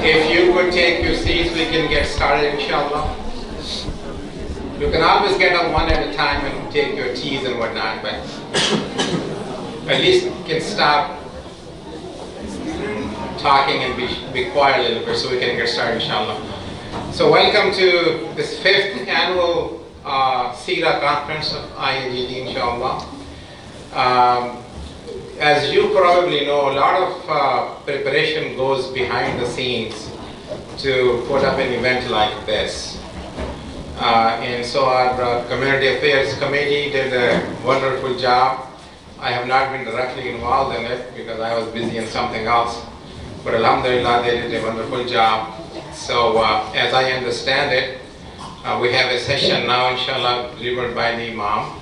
If you could take your seats, we can get started, inshallah. You can always get up one at a time and take your teas and whatnot, but at least you can stop talking and be quiet a little bit so we can get started, inshallah. So welcome to this 5th annual Seerah conference of IAGD, inshallah. As you probably know, a lot of preparation goes behind the scenes to put up an event like this. And so our Community Affairs Committee did a wonderful job. I have not been directly involved in it because I was busy in something else. But alhamdulillah, they did a wonderful job. So as I understand it, we have a session now, inshallah, delivered by the Imam.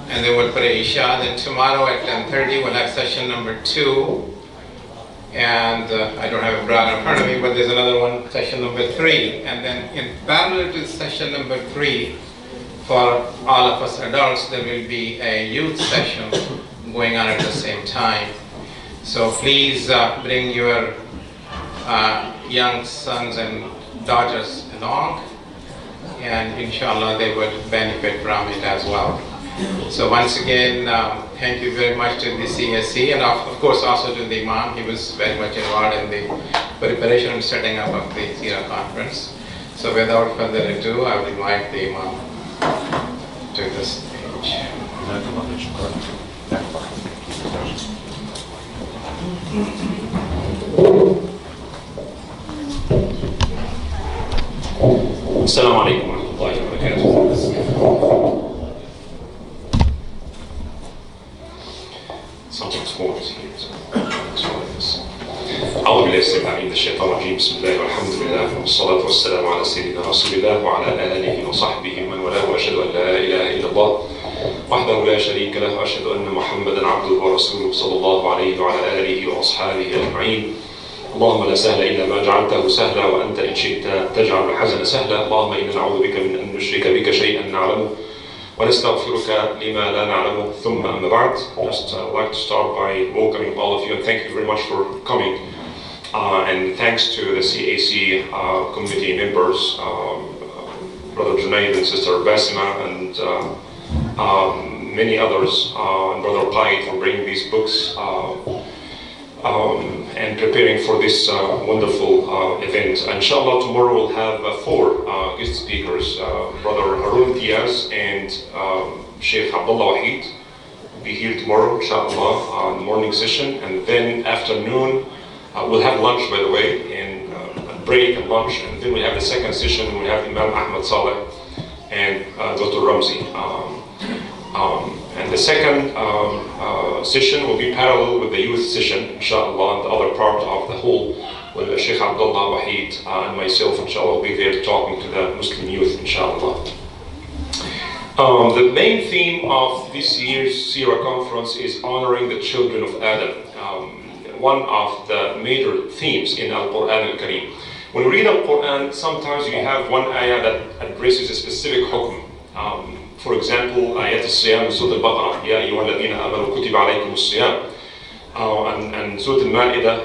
And then we'll pray Isha. Then tomorrow at 10:30 we'll have session number 2. And I don't have it brought in front of me, but there's another one, session number 3. And then in parallel to session number 3, for all of us adults, there will be a youth session going on at the same time. So please bring your young sons and daughters along, and inshallah they would benefit from it as well. So once again, thank you very much to the CSC, and of course also to the Imam. He was very much involved in the preparation and setting up of the Seerah conference. So without further ado, I will invite the Imam to the stage. Assalamu alaikum wa rahmatullahi wa barakatuh. Something's formed here, so let's try this. أعوذ بالله السميع العليم من الشيطان الرجيم. بسم الله والحمد لله والصلاة والسلام على سيدنا رسول الله وعلى آله وصحبه ومن والاه، وأشهد أن لا إله إلا الله وحده لا شريك له، وأشهد أن محمدا عبده ورسوله صلى الله عليه وعلى آله وأصحابه أجمعين. اللهم لا سهل إلا ما جعلته سهلا، وأنت إن شئت تجعل الحزن سهلا. اللهم إنا نعوذ بك من أن نشرك بك شيئا نعلمه ونستغفرك لما لا نعلمه. ثم أما بعد. Just like to start by welcoming all of you and thank you very much for coming. And thanks to the CAC committee members, Brother Junaid and Sister Basima, and many others, and Brother Qaid for bringing these books and preparing for this wonderful event. Inshallah, tomorrow we'll have 4 guest speakers. Brother Harun Diaz and Sheikh Abdullah Wahid will be here tomorrow, inshallah, on the morning session. And then afternoon, we'll have lunch, by the way, and a break and lunch. And then we have the second session, and we have Imam Ahmad Saleh and Dr. Ramzi. And the second session will be parallel with the youth session, inshallah, and the other part of the whole, with Sheikh Abdullah Wahid and myself, inshallah, will be there talking to the Muslim youth, inshallah. The main theme of this year's Seerah conference is honoring the children of Adam. One of the major themes in Al-Quran al-Kareem. When we read Al-Quran, sometimes you have one ayah that addresses a specific hukm. For example, ayat al-Siyam in Surah Al-Baqarah, Ya ayyuha alladhina amanu kutiba alaykum al-Siyam. And Surah Al-Ma'idah,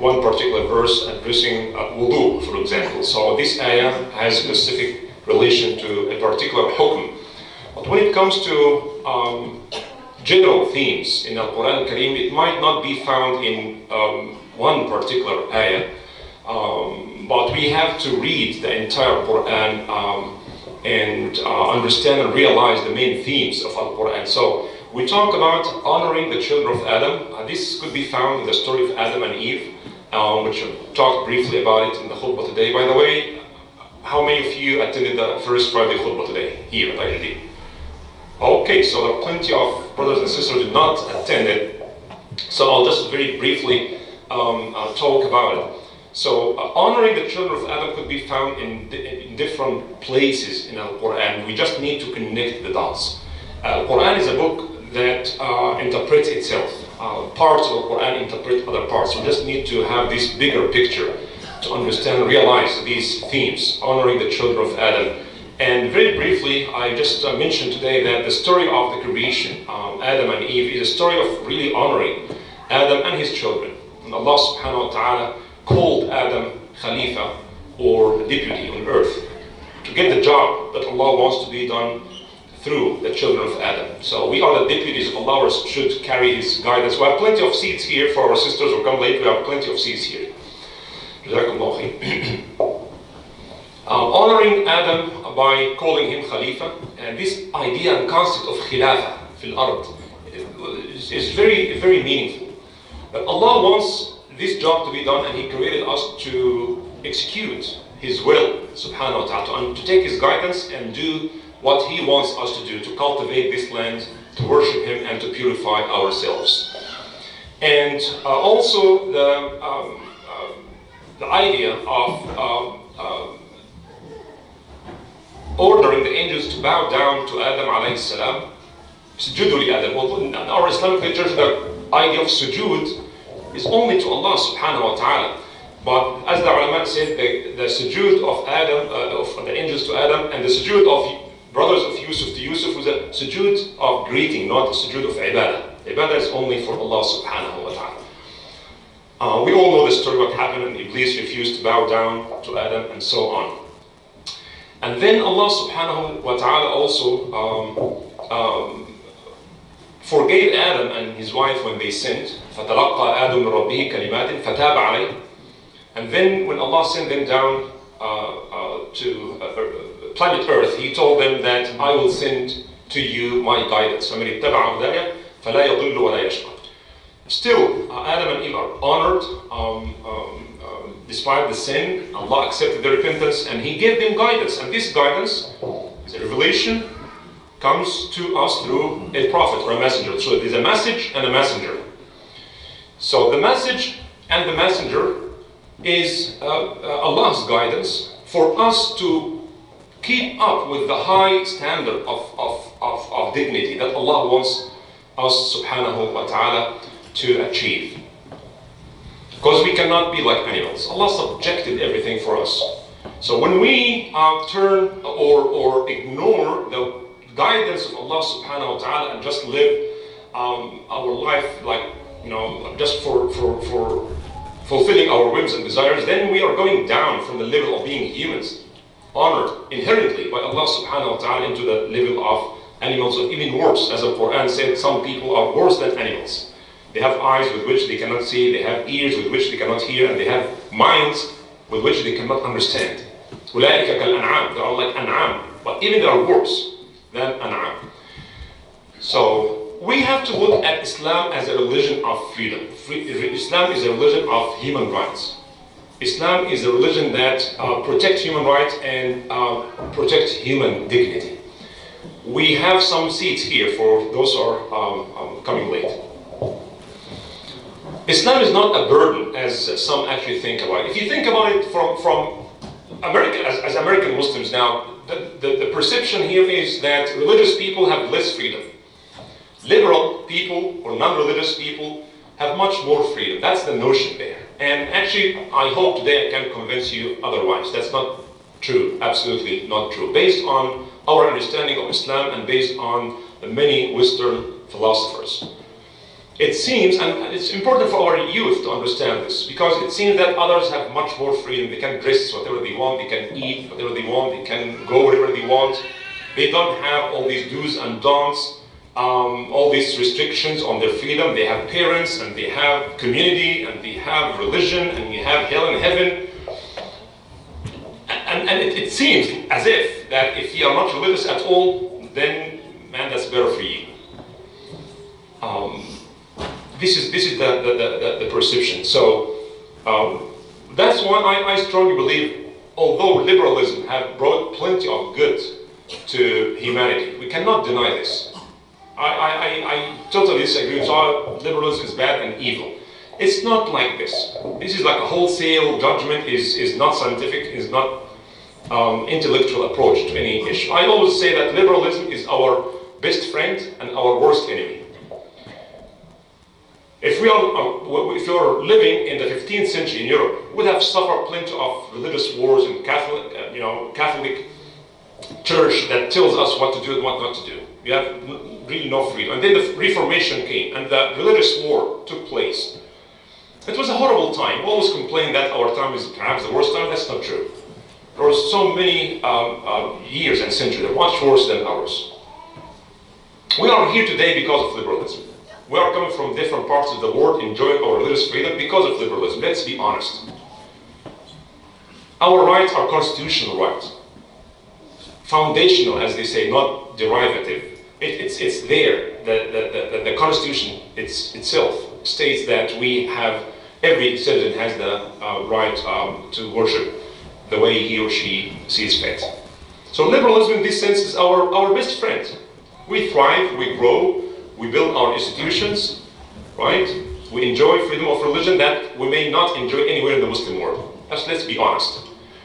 one particular verse addressing wudu, for example. So this ayah has specific relation to a particular hukm. But when it comes to general themes in Al-Quran al-Kareem, it might not be found in one particular ayah, but we have to read the entire Quran and understand and realize the main themes of Al-Quran. So we talk about honoring the children of Adam. This could be found in the story of Adam and Eve, which I talked briefly about it in the khutbah today. By the way, how many of you attended the first Friday khutbah today here at IAGD? Okay, so there are plenty of brothers and sisters who did not attend it. So I'll just very briefly talk about it. So honoring the children of Adam could be found in different places in Al-Quran. We just need to connect the dots. Al-Quran is a book that interprets itself. Parts of the Quran interpret other parts. We just need to have this bigger picture to understand and realize these themes, honoring the children of Adam. And very briefly, I just mentioned today that the story of the creation, Adam and Eve, is a story of really honoring Adam and his children. And Allah subhanahu wa ta'ala called Adam Khalifa or deputy on earth to get the job that Allah wants to be done through the children of Adam. So we are the deputies of Allah, should carry His guidance. We have plenty of seats here for our sisters who come late. We have plenty of seats here. Jazakallah khair. Honoring Adam by calling him Khalifa, and this idea and concept of Khilafa fil ard is very, very meaningful. But Allah wants this job to be done, and He created us to execute His will, subhanahu wa ta'ala, and to take His guidance and do what He wants us to do, to cultivate this land, to worship Him, and to purify ourselves. And also the idea of ordering the angels to bow down to Adam alayhi salam, sujudu li Adam. Well, in our Islamic literature, the idea of sujood is only to Allah subhanahu wa ta'ala. But as the ulama said, the sujood of Adam, of the angels to Adam, and the sujood of brothers of Yusuf to Yusuf was a sujood of greeting, not a sujood of ibadah. Ibadah is only for Allah subhanahu wa ta'ala. We all know the story, what happened, and Iblis refused to bow down to Adam, and so on. And then Allah subhanahu wa ta'ala also forgave Adam and his wife when they sinned. فَتَلَقَّى آدَمُ رَبِّهِ كَلِمَاتٍ فَتَابَ عَلَيْهِ. And then when Allah sent them down to planet Earth, He told them that I will send to you my guidance. فَمَنِ اتَّبَعَ هُدَايَ فَلَا يَضِلُّ وَلَا يَشْقَى. Still, Adam and Eve are honored. Despite the sin, Allah accepted their repentance and He gave them guidance. And this guidance, the revelation, comes to us through a prophet or a messenger. So there's a message and a messenger. So the message and the messenger is Allah's guidance for us to keep up with the high standard of dignity that Allah wants us subhanahu wa ta'ala to achieve. Because we cannot be like animals. Allah subjected everything for us. So when we turn or ignore the guidance of Allah subhanahu wa ta'ala and just live our life like, just for fulfilling our whims and desires, then we are going down from the level of being humans, honored inherently by Allah subhanahu wa ta'ala, into the level of animals, or even worse. As the Quran said, some people are worse than animals. They have eyes with which they cannot see, they have ears with which they cannot hear, and they have minds with which they cannot understand. أُولَٰئِكَ كَالْأَنْعَامِ. They are like an'am, but even they are worse than an'am. So we have to look at Islam as a religion of freedom. Islam is a religion of human rights. Islam is a religion that protects human rights and protects human dignity. We have some seats here for those who are coming late. Islam is not a burden, as some actually think about it. If you think about it from America, as American Muslims now, the perception here is that religious people have less freedom. Liberal people or non-religious people have much more freedom. That's the notion there. And actually, I hope today I can convince you otherwise. That's not true, absolutely not true. Based on our understanding of Islam and based on the many Western philosophers. It seems, and it's important for our youth to understand this, because it seems that others have much more freedom. They can dress whatever they want, they can eat whatever they want, they can go wherever they want. They don't have all these do's and don'ts, all these restrictions on their freedom. They have parents, and they have community, and they have religion, and you have hell and heaven. And it seems as if that if you are not religious at all, then man, that's better for you. This is the perception. So that's why I strongly believe, although liberalism have brought plenty of good to humanity, we cannot deny this. I totally disagree. So liberalism is bad and evil. It's not like this. This is like a wholesale judgment. Is not scientific. Is not intellectual approach to any issue. I always say that liberalism is our best friend and our worst enemy. If you're living in the 15th century in Europe, we would have suffered plenty of religious wars and Catholic Church that tells us what to do and what not to do. We have really no freedom. And then the Reformation came, and the religious war took place. It was a horrible time. We always complain that our time is perhaps the worst time. That's not true. There were so many years and centuries that are much worse than ours. We are here today because of liberalism. We are coming from different parts of the world enjoying our religious freedom because of liberalism. Let's be honest. Our rights are constitutional rights. Foundational, as they say, not derivative. It's there. The Constitution itself states that we have, every citizen has the right to worship the way he or she sees fit. So liberalism in this sense is our best friend. We thrive, we grow, we build our institutions, right? We enjoy freedom of religion that we may not enjoy anywhere in the Muslim world. Let's be honest.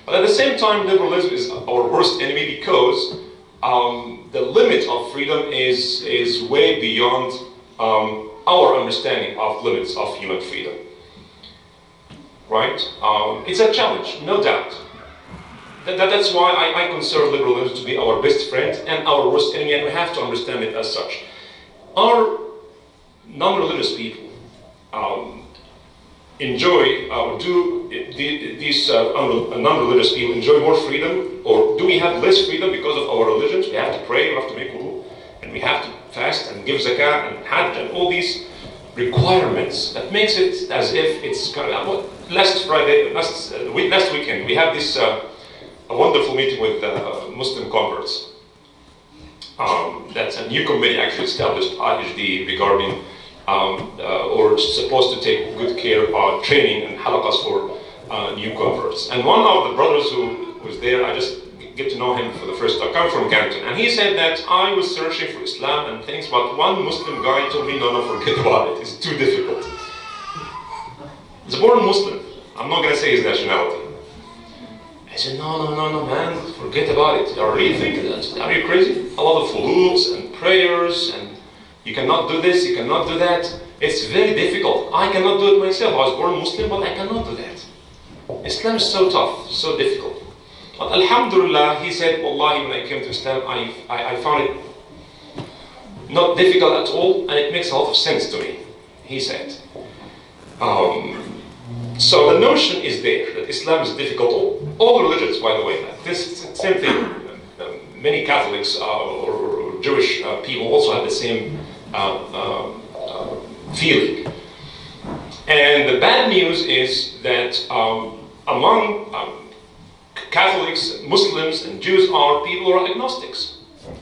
But at the same time, liberalism is our worst enemy because the limit of freedom is way beyond our understanding of limits of human freedom. Right? It's a challenge, no doubt. That's why I consider liberalism to be our best friend and our worst enemy, and we have to understand it as such. Our non-religious people enjoy, or do these non-religious people enjoy more freedom, or do we have less freedom because of our religions? We have to pray, we have to make wudu, and we have to fast and give zakat and hajj and all these requirements that makes it as if it's kind of, last weekend we had this a wonderful meeting with Muslim converts. That's a new committee actually established, IAGD, regarding or supposed to take good care of training and halaqas for new converts. And one of the brothers who was there, I just get to know him for the first time, coming from Canton, and he said that I was searching for Islam and things, but one Muslim guy told me, no, forget about it, it's too difficult. He's a born Muslim. I'm not going to say his nationality. I said, no, man, forget about it. Are you thinking that? Are you crazy? A lot of fululs and prayers, and you cannot do this, you cannot do that. It's very difficult. I cannot do it myself. I was born Muslim, but I cannot do that. Islam is so tough, so difficult. But alhamdulillah, he said, wallahi, when I came to Islam, I found it not difficult at all, and it makes a lot of sense to me, he said. So the notion is there, that Islam is difficult. All religions, by the way, this same thing. Many Catholics or Jewish people also have the same feeling. And the bad news is that among Catholics, Muslims, and Jews are people who are agnostics.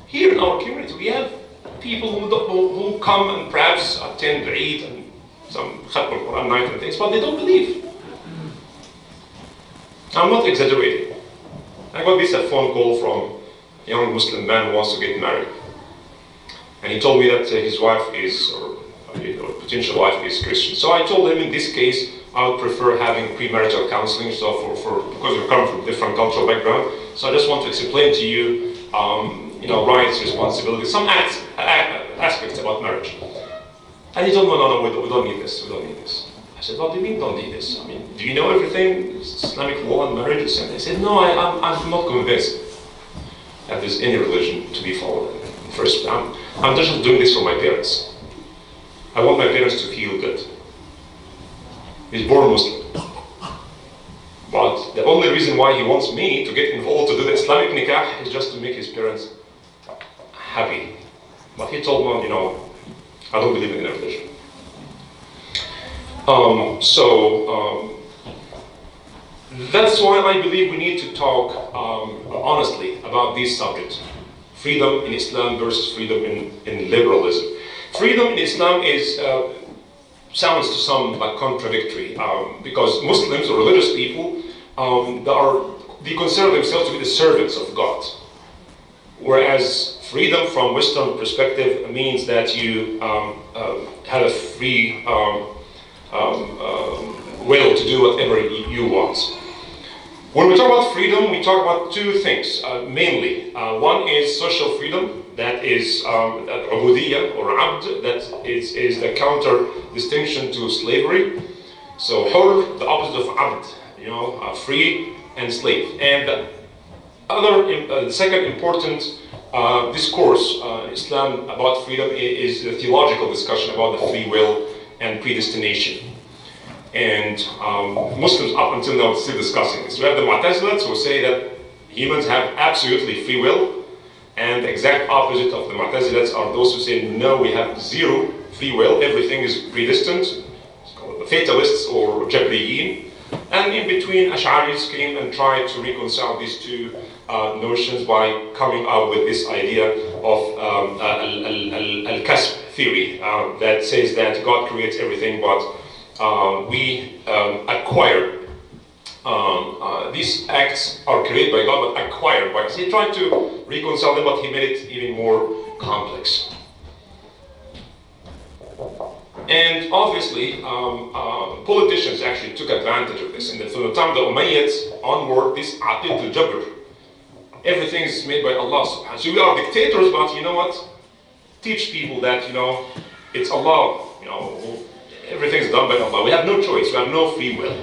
Here in our community, we have people who come and perhaps attend Eid and some Khatm al-Quran night and things, but they don't believe. I'm not exaggerating. I got this phone call from a young Muslim man who wants to get married. And he told me that his wife is, or potential wife is Christian. So I told him in this case, I would prefer having premarital counseling, so because we come from different cultural background. So I just want to explain to you, rights, responsibilities, some aspects about marriage. And he told me, no, we don't need this, we don't need this. I said, what do you mean don't need this? I mean, do you know everything? Islamic law and marriage? And I said, no, I'm not convinced that there's any religion to be followed. First, I'm just doing this for my parents. I want my parents to feel good. He's born Muslim. But the only reason why he wants me to get involved to do the Islamic nikah is just to make his parents happy. But he told me, I don't believe in any religion. That's why I believe we need to talk honestly about these subjects. Freedom in Islam versus freedom in liberalism. Freedom in Islam sounds to some like contradictory because Muslims or religious people, they consider themselves to be the servants of God. Whereas freedom from Western perspective means that you have a free will to do whatever you want. When we talk about freedom, we talk about two things mainly. One is social freedom, that is ubudiyya or abd, that is the counter distinction to slavery. So hur, the opposite of abd, free and slave. And the second important discourse in Islam about freedom is the theological discussion about the free will and predestination. And Muslims up until now are still discussing this. We have the Mu'tazilats who say that humans have absolutely free will, and the exact opposite of the Mu'tazilats are those who say no, we have zero free will, everything is predestined. It's called the fatalists or Jabriyin. And in between, Ash'aris came and tried to reconcile these two notions by coming out with this idea of al-kasb theory that says that God creates everything, but we acquire. These acts are created by God, but acquired by us. He tried to reconcile them, but he made it even more complex. And obviously, politicians actually took advantage of this. And from the time of the Umayyads onward, this aqid al-jabr, everything is made by Allah subhanahu wa ta'ala. So we are dictators, but you know what? Teach people that, you know, it's Allah, you know, everything is done by Allah. We have no choice, we have no free will.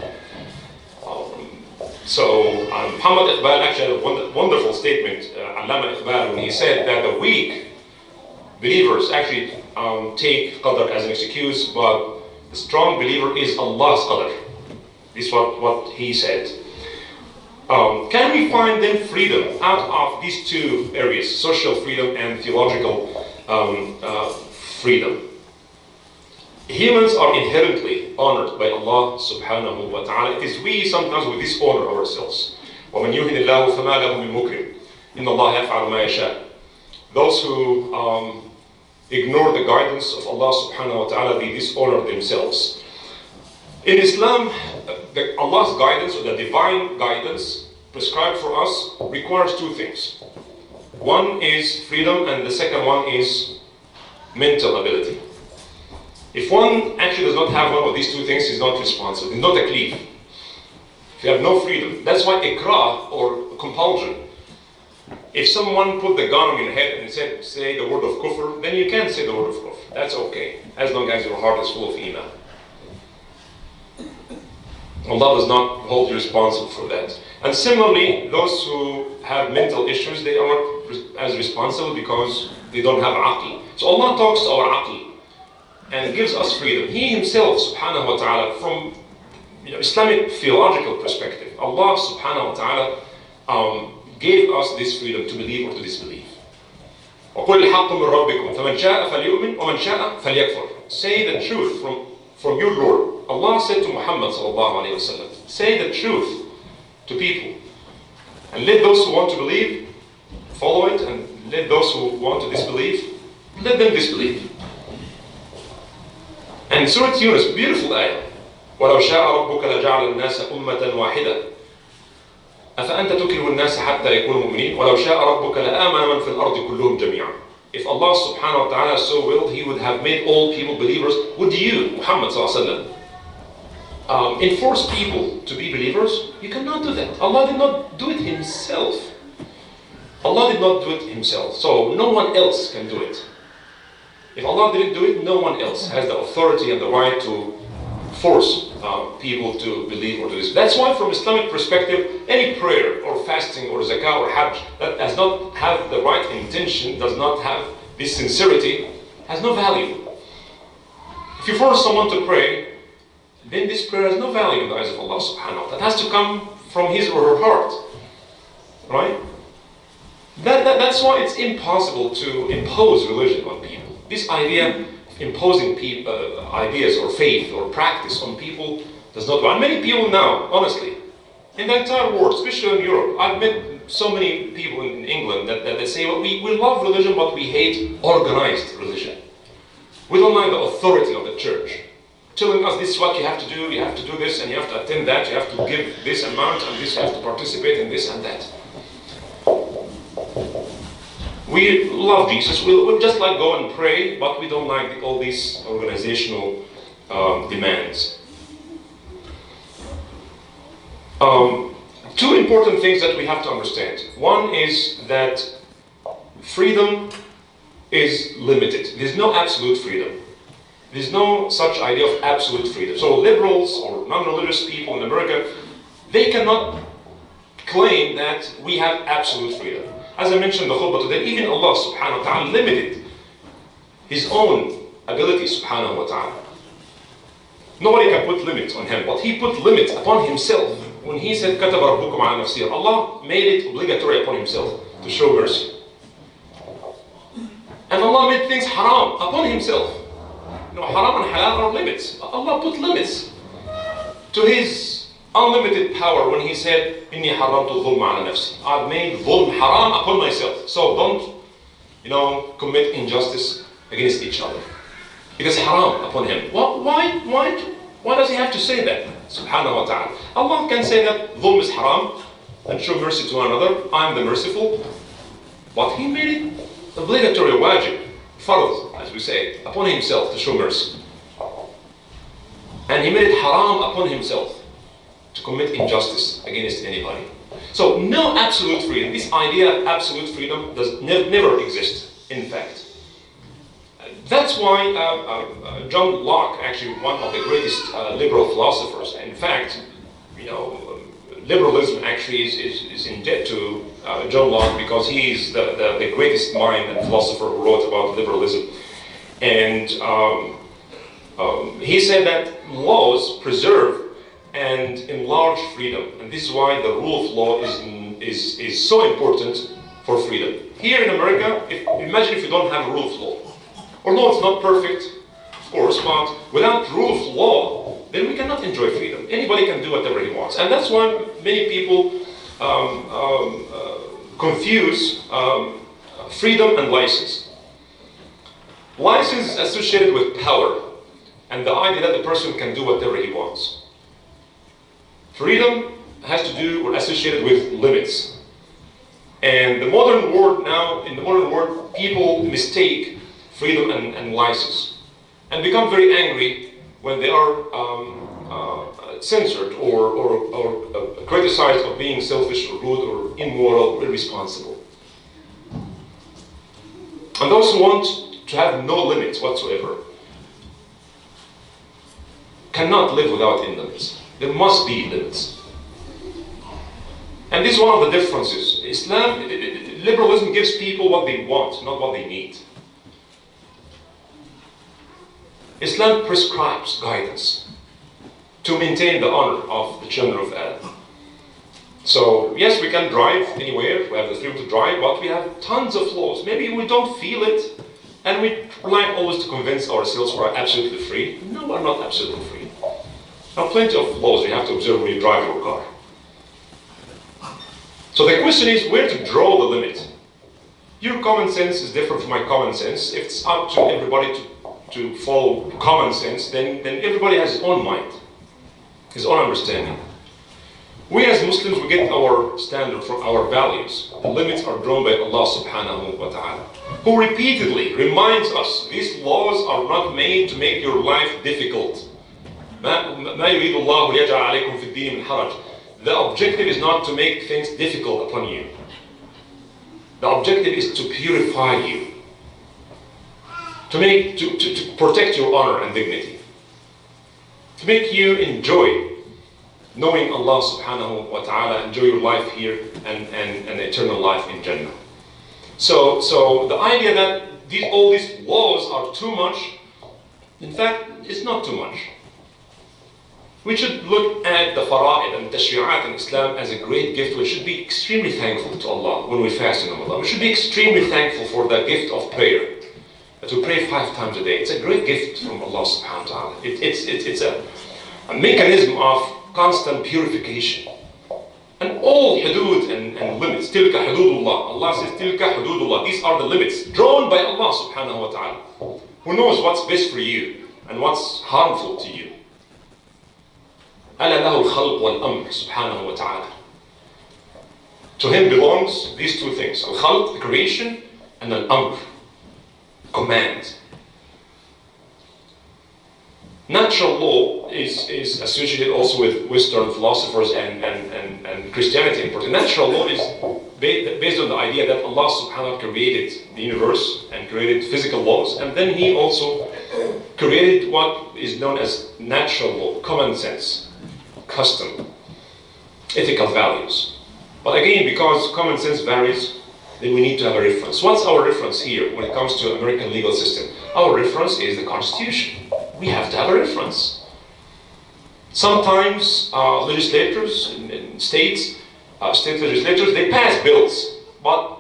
Muhammad Iqbal actually had a wonderful statement, Allama Iqbal, when he said that the weak believers actually take qadr as an excuse, but the strong believer is Allah's qadr. This is what he said. Can we find then freedom out of these two areas, social freedom and theological freedom? Humans are inherently honored by Allah subhanahu wa ta'ala. It is we sometimes we dishonor ourselves. وَمَنْ يُهِنِ اللَّهُ فَمَا لَهُ مِنْ مُكْرِمٍ إِنَّ اللَّهَ يَفْعَلُ مَا يَشَاءُ. Those who ignore the guidance of Allah subhanahu wa ta'ala, they dishonor themselves. In Islam, Allah's guidance, or the divine guidance prescribed for us, requires two things. One is freedom, and the second one is mental ability. If one actually does not have one of these two things, he's not responsible, he's not a taklif. If you have no freedom, that's why ikrah or compulsion. If someone put the gun on your head and said, say the word of kufr, then you can say the word of kufr. That's okay, as long as your heart is full of iman. Allah does not hold you responsible for that. And similarly, those who have mental issues, they are not as responsible because they don't have aql. So Allah talks to our aql and gives us freedom. He himself, subhanahu wa ta'ala, from Islamic theological perspective, Allah subhanahu wa ta'ala gave us this freedom to believe or to disbelieve. وَقُلِ الْحَقُّ مِنْ رَبِّكُمْ فَمَنْ شَاءَ فَلْيُؤْمِنْ وَمَنْ شَاءَ فَلْيَكْفُرْ. Say the truth from your Lord. Allah said to Muhammad sallallahu alayhi wa sallam, say the truth to people. And let those who want to believe, follow it, and let those who want to disbelieve, let them disbelieve. And Surah Yunus, beautiful ayah. وَلَوْ شَاءَ رَبُّكَ لَجَعَلَ النَّاسَ أُمَّةً وَاحِدَةً أَفَأَنْتَ تُكْرِهُ النَّاسَ حَتَّى يَكُونُوا مُؤْمِنِينَ وَلَوْ شَاءَ رَبُّكَ لَآمَنَ مَنْ فِي الْأَرْضِ كُلُّهُمْ جَمِيعًا. If Allah subhanahu wa ta'ala so willed, He would have made all people believers. Would you, Muhammad sallallahu alaihi wasallam, enforce people to be believers? You cannot do that. Allah did not do it Himself. Allah did not do it Himself. So no one else can do it. If Allah didn't do it, no one else has the authority and the right to force people to believe or to this. That's why from Islamic perspective, any prayer or fasting or zakah or hajj that does not have the right intention, does not have this sincerity, has no value. If you force someone to pray, then this prayer has no value in the eyes of Allah subhanahu wa ta'ala. That has to come from his or her heart. Right? That's why it's impossible to impose religion on people. This idea imposing ideas or faith or practice on people does not work. And many people now, honestly, in the entire world, especially in Europe, I've met so many people in England that they say, well, we love religion, but we hate organized religion. We don't like the authority of the church telling us this is what you have to do this, and you have to attend that, you have to give this amount, and this, you have to participate in this and that. We love Jesus, we'll just like go and pray, but we don't like all these organizational demands. Two important things that we have to understand. One is that freedom is limited. There's no absolute freedom. There's no such idea of absolute freedom. So liberals or non-religious people in America, they cannot claim that we have absolute freedom. As I mentioned in the khutbah today, even Allah subhanahu wa ta'ala limited His own ability subhanahu wa ta'ala. Nobody can put limits on him, but he put limits upon himself. When he said, كَتَبَ رَبُّكُمْ عَلَى نَفْسِهِ, Allah made it obligatory upon himself to show mercy. And Allah made things haram upon himself. You know, haram and halal are limits. Allah put limits to his unlimited power when he said, إِنِّي حَرَّمْتُ الظُّلْمَ عَلَى نَفْسِي. I've made dhulm haram upon myself. So don't, commit injustice against each other. Because haram upon him. Why does he have to say that? Subhanahu wa ta'ala. Allah can say that dhulm is haram and show mercy to one another. I'm the merciful. But he made it obligatory, wajib, farz, as we say, upon himself to show mercy. And he made it haram upon himself to commit injustice against anybody. So no absolute freedom. This idea of absolute freedom does never exist, in fact. That's why John Locke, actually one of the greatest liberal philosophers, in fact, liberalism actually is in debt to John Locke, because he is the greatest mind and philosopher who wrote about liberalism. And he said that laws preserve and enlarge freedom, and this is why the rule of law is so important for freedom. Here in America, imagine if you don't have a rule of law. Although it's not perfect, of course, but without rule of law, then we cannot enjoy freedom. Anybody can do whatever he wants. And that's why many people confuse freedom and license. License is associated with power and the idea that the person can do whatever he wants. Freedom has to do or associated with limits. And in the modern world, people mistake freedom and license, and become very angry when they are censored or criticized of being selfish or rude or immoral or irresponsible. And those who want to have no limits whatsoever cannot live without limits. There must be limits. And this is one of the differences. Liberalism gives people what they want, not what they need. Islam prescribes guidance to maintain the honor of the children of Adam. So, yes, we can drive anywhere, we have the freedom to drive, but we have tons of laws. Maybe we don't feel it, and we like always to convince ourselves we're absolutely free. No, we're not absolutely free. There are plenty of laws you have to observe when you drive your car. So the question is where to draw the limit. Your common sense is different from my common sense. If it's up to everybody to follow common sense, then everybody has his own mind, his own understanding. We as Muslims, we get our standard from our values. The limits are drawn by Allah subhanahu wa ta'ala, who repeatedly reminds us these laws are not made to make your life difficult. ما يريد الله ليجعل عليكم في الدين من حرج. The objective is not to make things difficult upon you. The objective is to purify you, to protect your honor and dignity, to make you enjoy knowing Allah subhanahu wa ta'ala, enjoy your life here and eternal life in Jannah. So the idea that all these laws are too much, in fact, it's not too much. We should look at the fara'id and tashri'at in Islam as a great gift. We should be extremely thankful to Allah when we fast in Ramadan. We should be extremely thankful for that gift of prayer. To pray 5 times a day. It's a great gift from Allah subhanahu wa ta'ala. It's a mechanism of constant purification. And all hudud and limits, tilka hududullah. Allah says, tilka hududullah. These are the limits drawn by Allah subhanahu wa ta'ala, who knows what's best for you and what's harmful to you. أَلَا لَهُ الْخَلْقُ وَالْأَمْرُ subhanahu wa ta'ala. To him belongs these two things, al-khalq, creation, and al-amr, command. Natural law is associated also with Western philosophers and Christianity in particular. Natural law is based on the idea that Allah subhanahu wa ta'ala created the universe and created physical laws, and then He also created what is known as natural law, common sense, custom, ethical values. But again, because common sense varies, then we need to have a reference. What's our reference here when it comes to American legal system? Our reference is the Constitution. We have to have a reference. Sometimes legislators in states, state legislators, they pass bills, but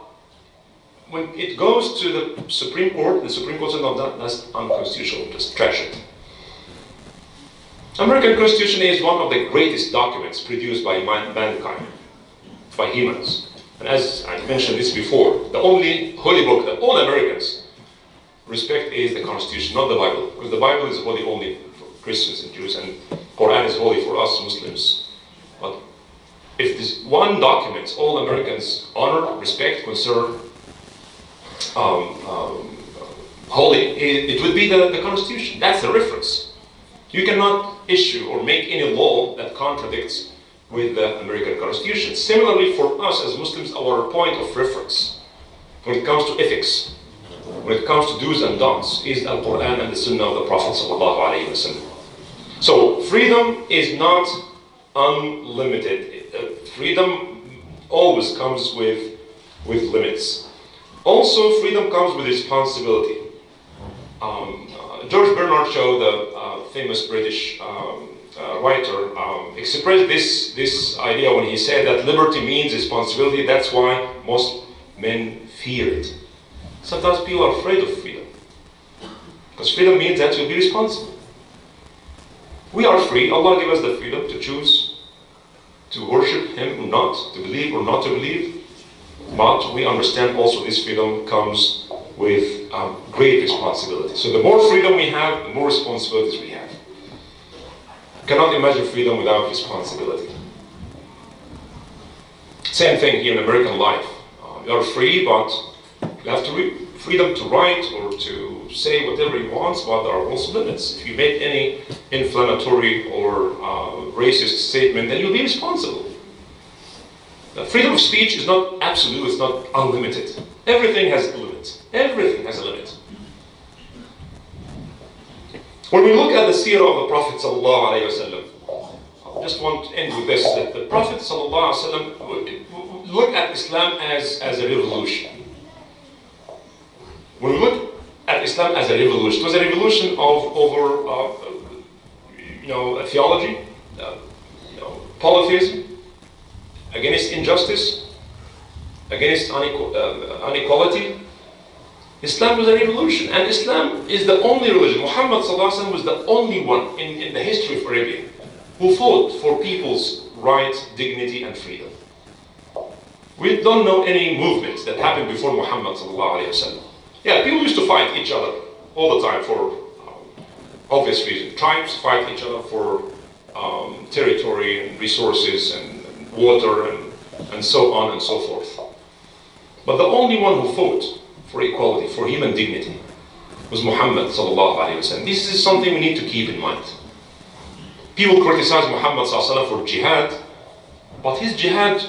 when it goes to the Supreme Court says, no, that's unconstitutional, just trash it. American Constitution is one of the greatest documents produced by mankind, by humans. And as I mentioned this before, the only holy book that all Americans respect is the Constitution, not the Bible, because the Bible is holy only for Christians and Jews, and Quran is holy for us Muslims. But if this one document all Americans honor, respect, conserve, holy, it would be the Constitution. That's the reference. You cannot issue or make any law that contradicts with the American Constitution. Similarly, for us as Muslims, our point of reference when it comes to ethics, when it comes to do's and don'ts, is the Quran and the Sunnah of the Prophet ﷺ. So freedom is not unlimited. Freedom always comes with limits. Also, freedom comes with responsibility. George Bernard Shaw, the famous British writer, expressed this idea when he said that liberty means responsibility. That's why most men fear it. Sometimes people are afraid of freedom, because freedom means that you'll be responsible. We are free. Allah gave us the freedom to choose to worship Him or not, to believe or not to believe. But we understand also this freedom comes with great responsibility. So the more freedom we have, the more responsibilities we have. You cannot imagine freedom without responsibility. Same thing here in American life. You are free, but you have freedom to write or to say whatever you want, but there are also limits. If you make any inflammatory or racist statement, then you'll be responsible. Freedom of speech is not absolute, it's not unlimited. Everything has a limit. Everything has a limit. When we look at the seerah of the Prophet ﷺ, I just want to end with this, that the Prophet ﷺ look at Islam as a revolution. When we look at Islam as a revolution, it was a revolution over theology, polytheism, against injustice, against inequality. Islam was a revolution, and Islam is the only religion. Muhammad ﷺ was the only one in the history of Arabia who fought for people's rights, dignity, and freedom. We don't know any movements that happened before Muhammad ﷺ. Yeah, people used to fight each other all the time for obvious reasons. Tribes fight each other for territory and resources and water and so on and so forth. But the only one who fought for equality, for human dignity, was Muhammad ﷺ. This is something we need to keep in mind. People criticize Muhammad ﷺ for jihad, but his jihad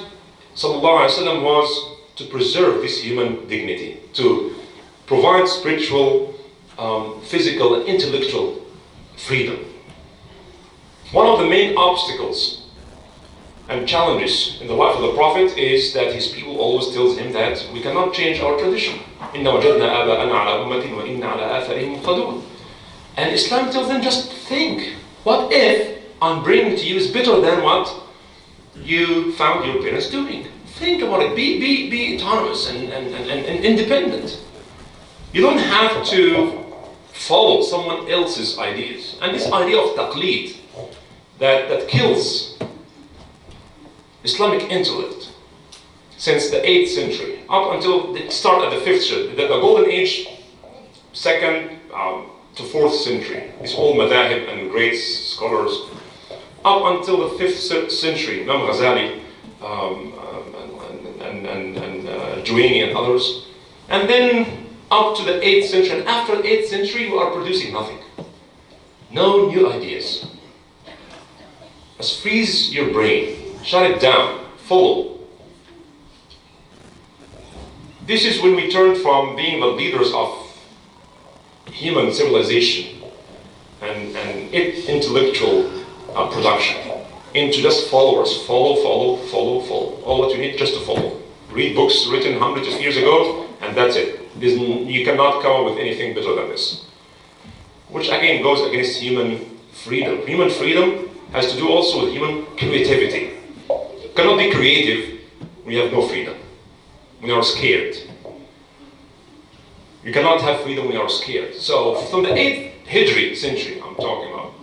ﷺ was to preserve this human dignity, to provide spiritual, physical, and intellectual freedom. One of the main obstacles and challenges in the life of the Prophet is that his people always tells him that we cannot change our tradition. And Islam tells them, just think, what if I'm bringing to you is better than what you found your parents doing? Think about it, be autonomous and independent. You don't have to follow someone else's ideas. And this idea of taqleed, that kills Islamic intellect since the 8th century, up until it started at the 5th century, the golden age, 2nd to 4th century, is all madahib and great scholars, up until the 5th century, Imam Ghazali and Juwaini and others, and then up to the 8th century, and after the 8th century we are producing nothing. No new ideas. Just freeze your brain. Shut it down. Follow. This is when we turn from being the leaders of human civilization and intellectual production into just followers. Follow. All what you need just to follow. Read books written hundreds of years ago, and that's it. You cannot come up with anything better than this. Which again goes against human freedom. Human freedom has to do also with human creativity. You cannot be creative when you have no freedom, when you are scared. You cannot have freedom when you are scared. So from the 8th Hijri century, I'm talking about,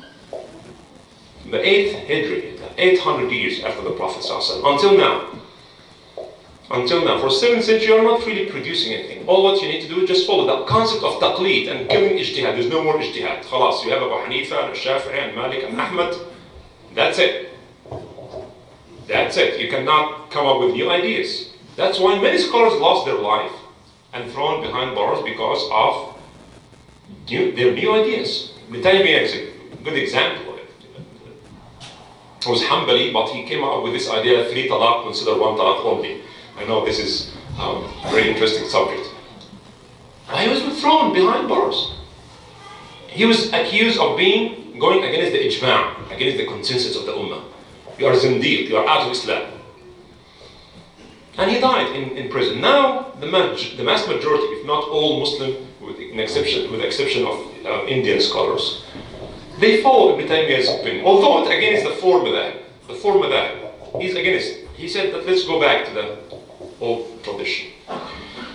from the 8th Hijri, 800 years after the Prophet until now, for 7th century, you are not really producing anything. All what you need to do is just follow the concept of taqleed and killing ijtihad. There's no more ijtihad. Khalas, you have Abu Hanifa and Shafi'i and Malik and Ahmad. That's it. That's it. You cannot come up with new ideas. That's why many scholars lost their life and thrown behind bars because of their new ideas. Ibn Taymiyyah is a good example of it. He was Hanbali, but he came up with this idea: 3 talaq, consider 1 talaq only. I know this is a very interesting subject. He was thrown behind bars. He was accused of going against the ijma', against the consensus of the ummah. You are zindiq, you are out of Islam. And he died in prison. Now, the mass majority, if not all Muslim, with the exception of Indian scholars, they follow Ibn Taymiyyah's opinion. Although it against the four madhab, he's against. He said that let's go back to the old tradition.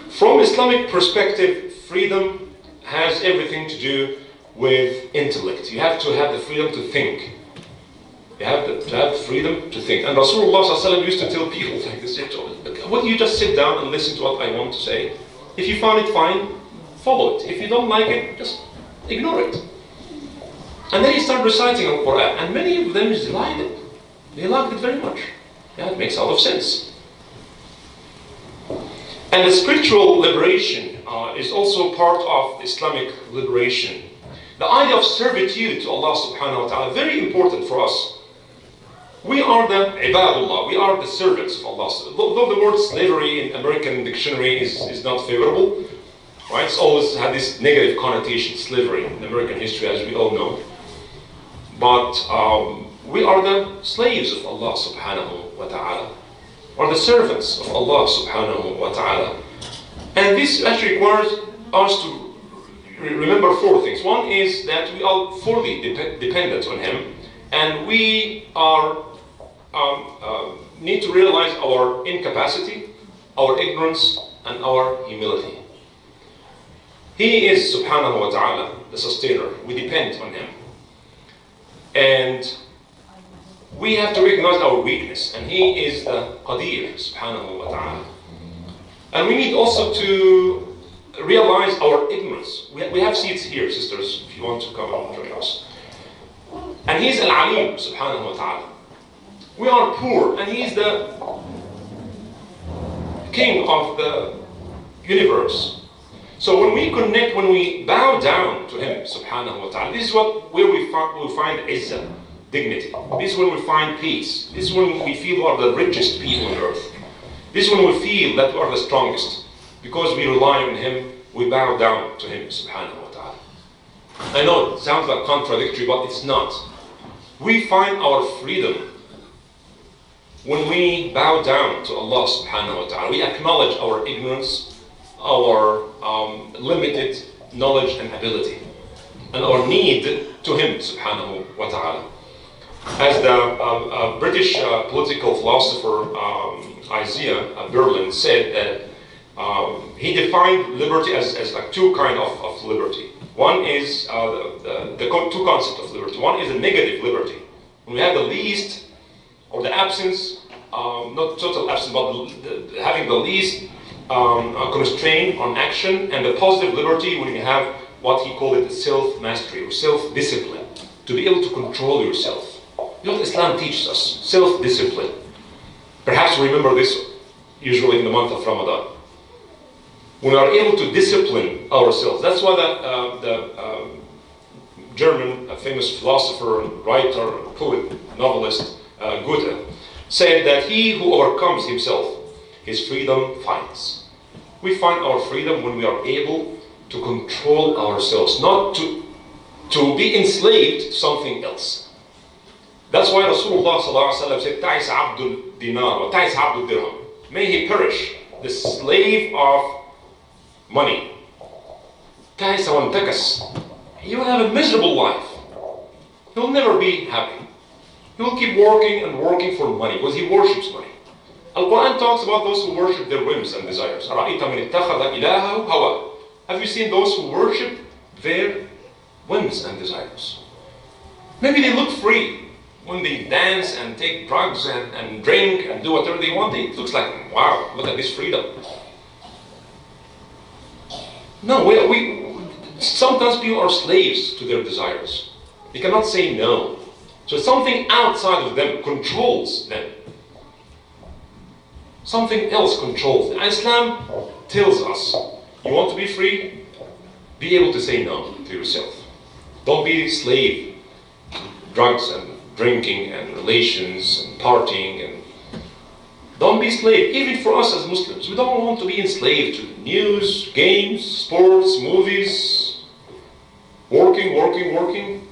From Islamic perspective, freedom has everything to do with intellect. You have to have the freedom to think. You have to have the freedom to think. And Rasulullah used to tell people like this: what you just sit down and listen to what I want to say. If you find it fine, follow it. If you don't like it, just ignore it. And then he started reciting the Quran, and many of them just liked it. They liked it very much. Yeah, it makes a lot of sense. And the spiritual liberation is also part of Islamic liberation. The idea of servitude to Allah subhanahu wa ta'ala, very important for us. We are the ibadullah, we are the servants of Allah. Though the word slavery in American dictionary is not favorable, right? It's always had this negative connotation, slavery, in American history, as we all know. But we are the slaves of Allah subhanahu wa ta'ala, or the servants of Allah subhanahu wa ta'ala. And this actually requires us to remember 4 things. One is that we are fully dependent on Him, and we are need to realize our incapacity, our ignorance, and our humility. He is subhanahu wa ta'ala, the sustainer. We depend on Him. And we have to recognize our weakness, and He is the Qadir subhanahu wa ta'ala. And we need also to realize our ignorance. We have seats here, sisters, if you want to come and join us. And He's Al-Alim subhanahu wa ta'ala. We are poor, and He's the King of the universe. So when we connect, when we bow down to Him subhanahu wa ta'ala, this is where we find izzah, dignity. This is when we find peace. This is when we feel we are the richest people on earth. This is when we feel that we are the strongest. Because we rely on Him, we bow down to Him subhanahu wa ta'ala. I know it sounds like contradictory, but it's not. We find our freedom when we bow down to Allah subhanahu wa ta'ala. We acknowledge our ignorance, our limited knowledge and ability, and our need to Him subhanahu wa ta'ala. As the British political philosopher Isaiah Berlin said that he defined liberty as like 2 kinds of liberty. One is the 2 concepts of liberty. One is a negative liberty. When we have the least or the absence, not total absence, but having the least constraint on action, and the positive liberty when you have what he called it self-mastery or self-discipline, to be able to control yourself. You know what Islam teaches us? Self-discipline. Perhaps we remember this usually in the month of Ramadan. We are able to discipline ourselves. That's why the German famous philosopher, writer, poet, novelist Goethe said that he who overcomes himself, his freedom finds. We find our freedom when we are able to control ourselves, not to be enslaved to something else. That's why Rasulullah said, "Ta'is abdul dinar wa ta'is abdul dirham." May he perish, the slave of money. Ta'is wa antakas. He will have a miserable life. He will never be happy. He will keep working and working for money because he worships money. Al-Quran talks about those who worship their whims and desires. أَرَأَيْتَ مَنِ اتَّخَذَ إِلَهَهُ هَوَاهُ. Have you seen those who worship their whims and desires? Maybe they look free when they dance and take drugs and drink and do whatever they want. It looks like, wow, look at this freedom. No, sometimes people are slaves to their desires. They cannot say no. So something outside of them controls them. Something else controls them. Islam tells us, you want to be free? Be able to say no to yourself. Don't be a slave to drugs and drinking and relations and partying. And don't be slave. Even for us as Muslims, we don't want to be enslaved to news, games, sports, movies, working.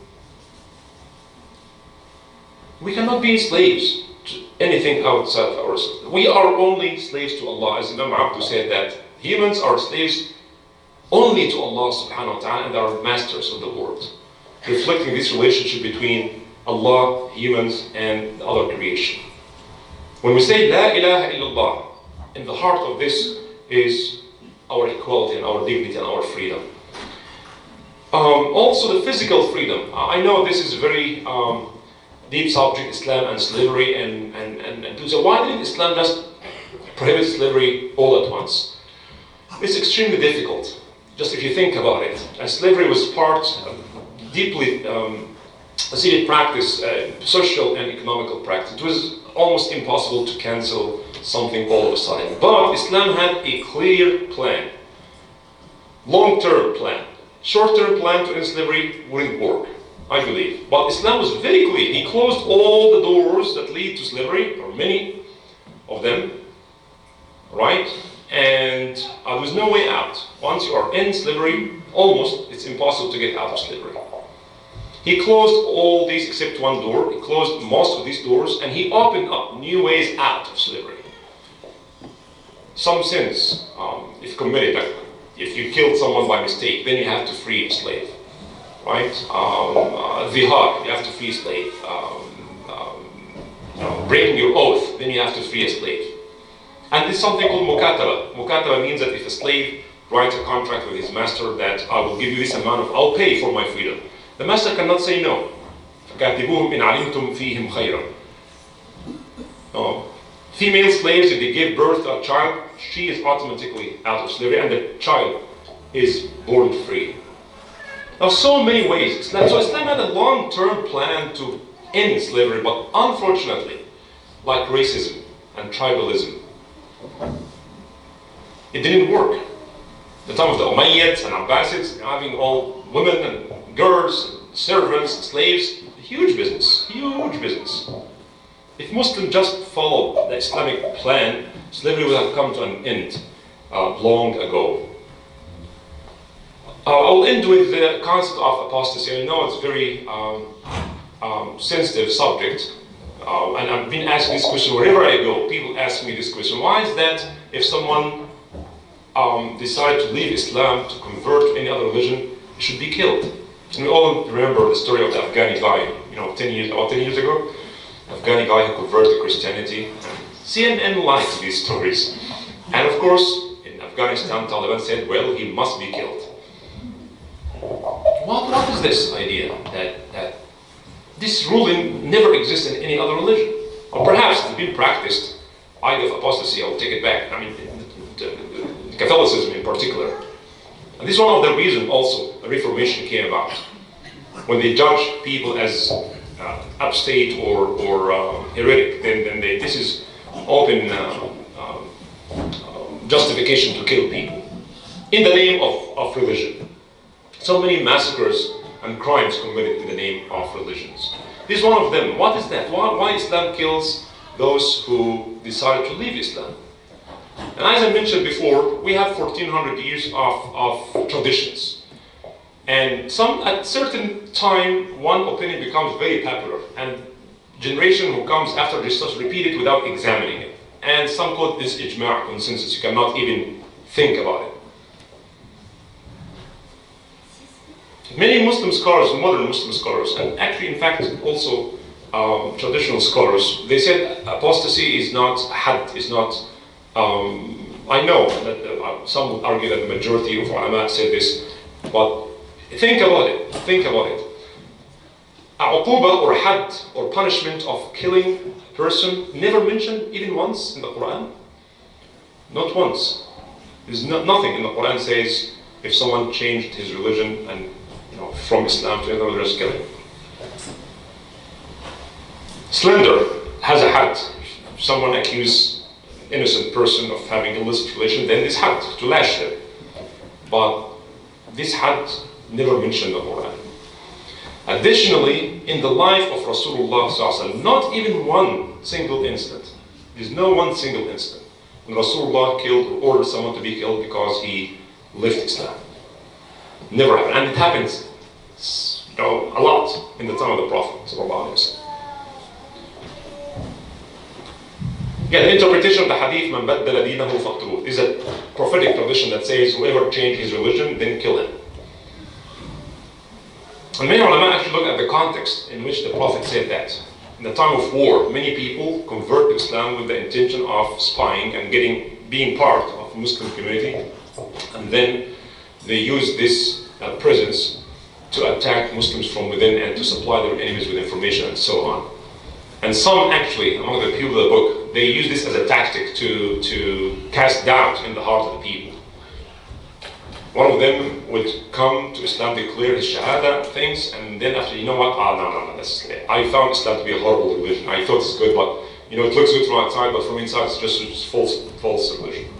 We cannot be slaves to anything outside of ourselves. We are only slaves to Allah. As Imam Abdu said that humans are slaves only to Allah subhanahu wa ta'ala and are masters of the world. Reflecting this relationship between Allah, humans, and the other creation. When we say La ilaha illallah, in the heart of this is our equality and our dignity and our freedom. Also the physical freedom. I know this is a very deep subject, Islam and slavery, and so why didn't Islam just prohibit slavery all at once? It's extremely difficult, just if you think about it. And slavery was part of deeply seated practice, social and economical practice. It was almost impossible to cancel something all of a sudden. But Islam had a clear plan, long-term plan. Short-term plan to end slavery wouldn't work, I believe. But Islam was very clear. He closed all the doors that lead to slavery, or many of them, right? And there was no way out. Once you are in slavery, almost, it's impossible to get out of slavery. He closed all these except one door. He closed most of these doors, and he opened up new ways out of slavery. Some sins, if committed, like if you killed someone by mistake, then you have to free a slave, right? Zihar, you have to free a slave. Breaking your oath, then you have to free a slave. And there's something called mukataba. Mukataba means that if a slave writes a contract with his master that I will give you this amount of, I'll pay for my freedom. The master cannot say no. فَكَاتِبُوهُمْ إِنْ عَلِمْتُمْ فِيهِمْ خَيْرًا. Female slaves, if they give birth to a child, she is automatically out of slavery and the child is born free. Now, so many ways. So Islam had a long-term plan to end slavery, but unfortunately, like racism and tribalism, it didn't work. The time of the Umayyads and Abbasids, having all women and girls, and servants, slaves, huge business, huge business. If Muslims just followed the Islamic plan, slavery would have come to an end long ago. I'll end with the concept of apostasy. I know it's a very sensitive subject, and I've been asked this question wherever I go. People ask me this question: why is that if someone decides to leave Islam to convert to any other religion, he should be killed? And we all remember the story of the Afghani guy, about 10 years ago. Afghani guy who converted to Christianity. CNN likes these stories. And of course, in Afghanistan, Taliban said, well, he must be killed. What is this idea that this ruling never exists in any other religion? Or perhaps it's been practiced, idea of apostasy, I'll take it back, Catholicism in particular. And this is one of the reasons also the Reformation came about. When they judge people as upstate or heretic, then this is open justification to kill people in the name of religion. So many massacres and crimes committed in the name of religions. This is one of them. What is that? Why Islam kills those who decided to leave Islam? And as I mentioned before, we have 1400 years of traditions. And at certain time, one opinion becomes very popular, and generation who comes after this starts repeat it without examining it. And some call this ijma', consensus. You cannot even think about it. Many Muslim scholars, modern Muslim scholars, and actually, in fact, also traditional scholars, they said apostasy is not had, is not. I know that some would argue that the majority of ulama said this, but think about it. Think about it. Uquba or had or punishment of killing a person never mentioned even once in the Quran. Not once. There's nothing in the Quran says if someone changed his religion and from Islam to another, just kill him. Slender has a had. If someone accuses innocent person of having illicit relation, then this had to lash them. But this had never mentioned in the Quran. Additionally, in the life of Rasulullah, not even one single instant. There's no one single instant when Rasulullah killed or ordered someone to be killed because he left Islam. Never happened. And it happens a lot in the time of the Prophet. Again, the interpretation of the hadith, Man baddala deenahu faqtuluh, is a prophetic tradition that says whoever changed his religion, then kill him. And many ulama actually look at the context in which the Prophet said that. In the time of war, many people convert to Islam with the intention of spying and being part of the Muslim community, and then they use this presence to attack Muslims from within and to supply their enemies with information and so on. And some actually, among the people of the book, they use this as a tactic to cast doubt in the heart of the people. One of them would come to Islam, declare his shahada things, and then after, no, I found Islam to be a horrible religion. I thought it's good, but it looks good from outside, but from inside it's just false religion.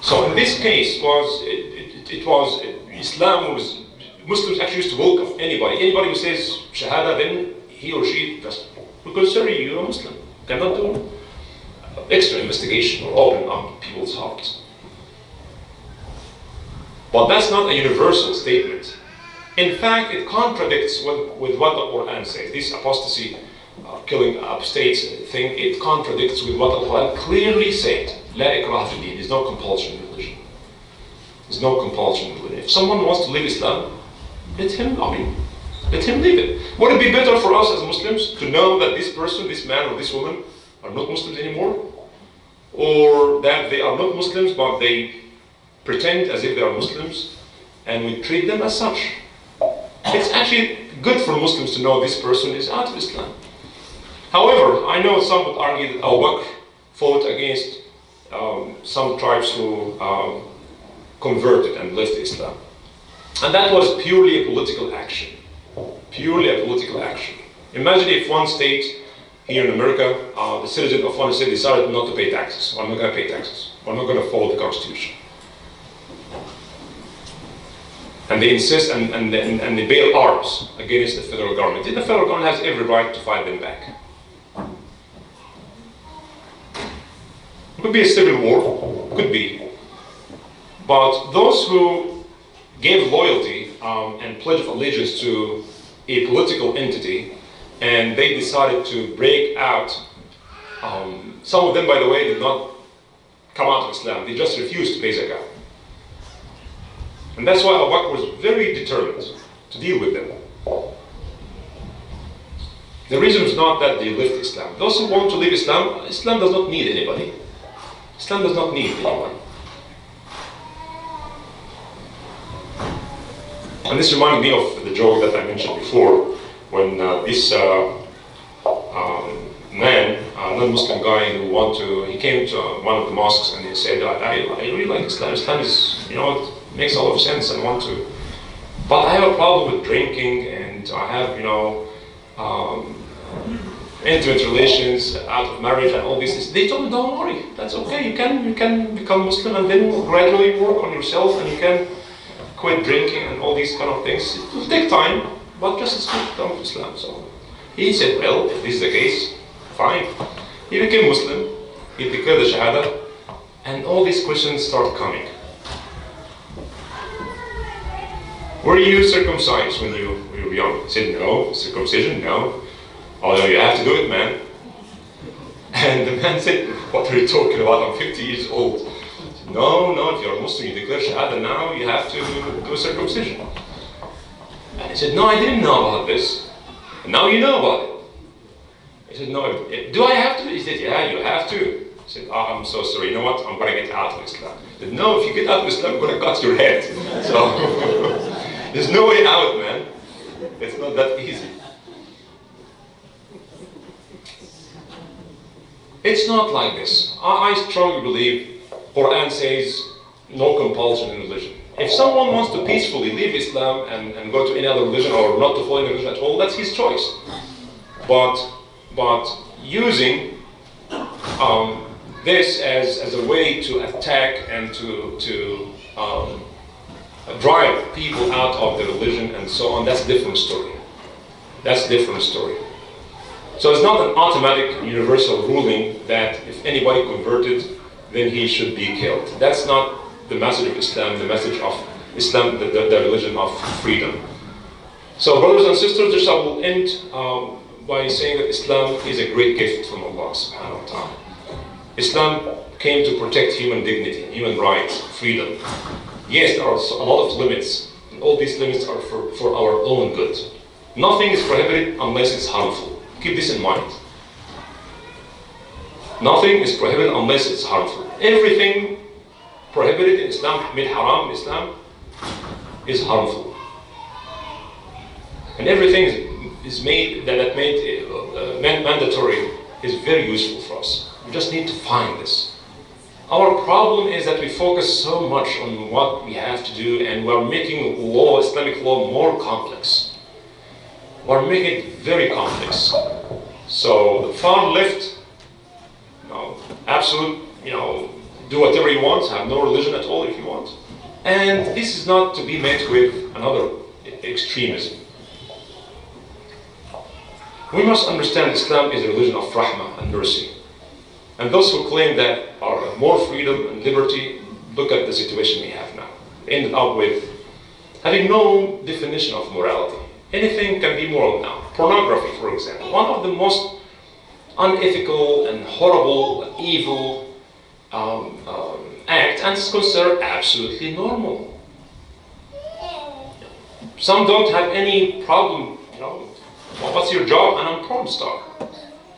So in this case, Islam was, Muslims actually used to welcome anybody who says shahada, then he or she just, we consider you a Muslim. Cannot do extra investigation or open up people's hearts. But that's not a universal statement. In fact, it contradicts with what the Quran says. This apostasy, killing apostates thing, it contradicts with what the Quran clearly said. La ikraha fi din. There's no compulsion in religion. There's no compulsion in religion. If someone wants to leave Islam, let him leave it. Would it be better for us as Muslims to know that this person, this man or this woman, are not Muslims anymore? Or that they are not Muslims, but they pretend as if they are Muslims, and we treat them as such? It's actually good for Muslims to know this person is out of Islam. However, I know some would argue that Abu Bakr fought against some tribes who converted and left Islam. And that was purely a political action. Purely a political action. Imagine if one state here in America, the citizen of one state decided not to pay taxes. I'm not going to pay taxes. I'm not going to follow the Constitution. And they insist and they bail arms against the federal government. The federal government has every right to fight them back. It could be a civil war, could be. But those who gave loyalty and pledge of allegiance to a political entity, and they decided to break out, some of them, by the way, did not come out of Islam. They just refused to pay zakah. And that's why Abu Bakr was very determined to deal with them. The reason is not that they left Islam. Those who want to leave Islam, Islam does not need anybody. Islam does not need anyone. And this reminded me of the joke that I mentioned before, when this man, non-Muslim guy he came to one of the mosques and he said, I really like Islam. Islam is, it makes a lot of sense and want to. But I have a problem with drinking, and I have, intimate relations out of marriage and all these things. They told me, don't worry, that's okay. You can become Muslim and then gradually work on yourself, and you can quit drinking and all these kind of things. It will take time, but just as good to come to Islam. So he said, well, if this is the case, fine. He became Muslim, he declared the Shahada, and all these questions start coming. Were you circumcised when you were young? He said, no. Circumcision? No. Oh no, you have to do it, man. And the man said, what are you talking about? I'm 50 years old. He said, no, if you're a Muslim, you declare Shahada now, you have to do a circumcision. And he said, no, I didn't know about this. And now you know about it. said, no, do I have to? He said, yeah, you have to. I said, oh, I'm so sorry, you know what, I'm going to get out of Islam. He said, no, if you get out of Islam, I'm going to cut your head. So, there's no way out, man. It's not that easy. It's not like this. I strongly believe Quran says no compulsion in religion. If someone wants to peacefully leave Islam and go to any other religion or not to follow any religion at all, that's his choice. But using this as a way to attack and to drive people out of the religion and so on, that's a different story. That's a different story. So it's not an automatic universal ruling that if anybody converted, then he should be killed. That's not the message of Islam, the message of Islam, the religion of freedom. So brothers and sisters, just I will end by saying that Islam is a great gift from Allah subhanahu wa ta'ala. Islam came to protect human dignity, human rights, freedom. Yes, there are a lot of limits, and all these limits are for our own good. Nothing is prohibited unless it's harmful. Keep this in mind. Nothing is prohibited unless it's harmful. Everything prohibited in Islam, made haram in Islam, is harmful. And everything is made mandatory is very useful for us. We just need to find this. Our problem is that we focus so much on what we have to do, and we're making law, Islamic law, more complex. We're making it very complex. So the far left, absolute, do whatever you want, have no religion at all if you want. And this is not to be met with another extremism. We must understand Islam is a religion of rahmah and mercy. And those who claim that are more freedom and liberty, look at the situation we have now. They ended up with having no definition of morality. Anything can be moral now. Pornography, for example, one of the most unethical and horrible, evil act, and it's considered absolutely normal. Some don't have any problem, well, what's your job? And I'm a porn star.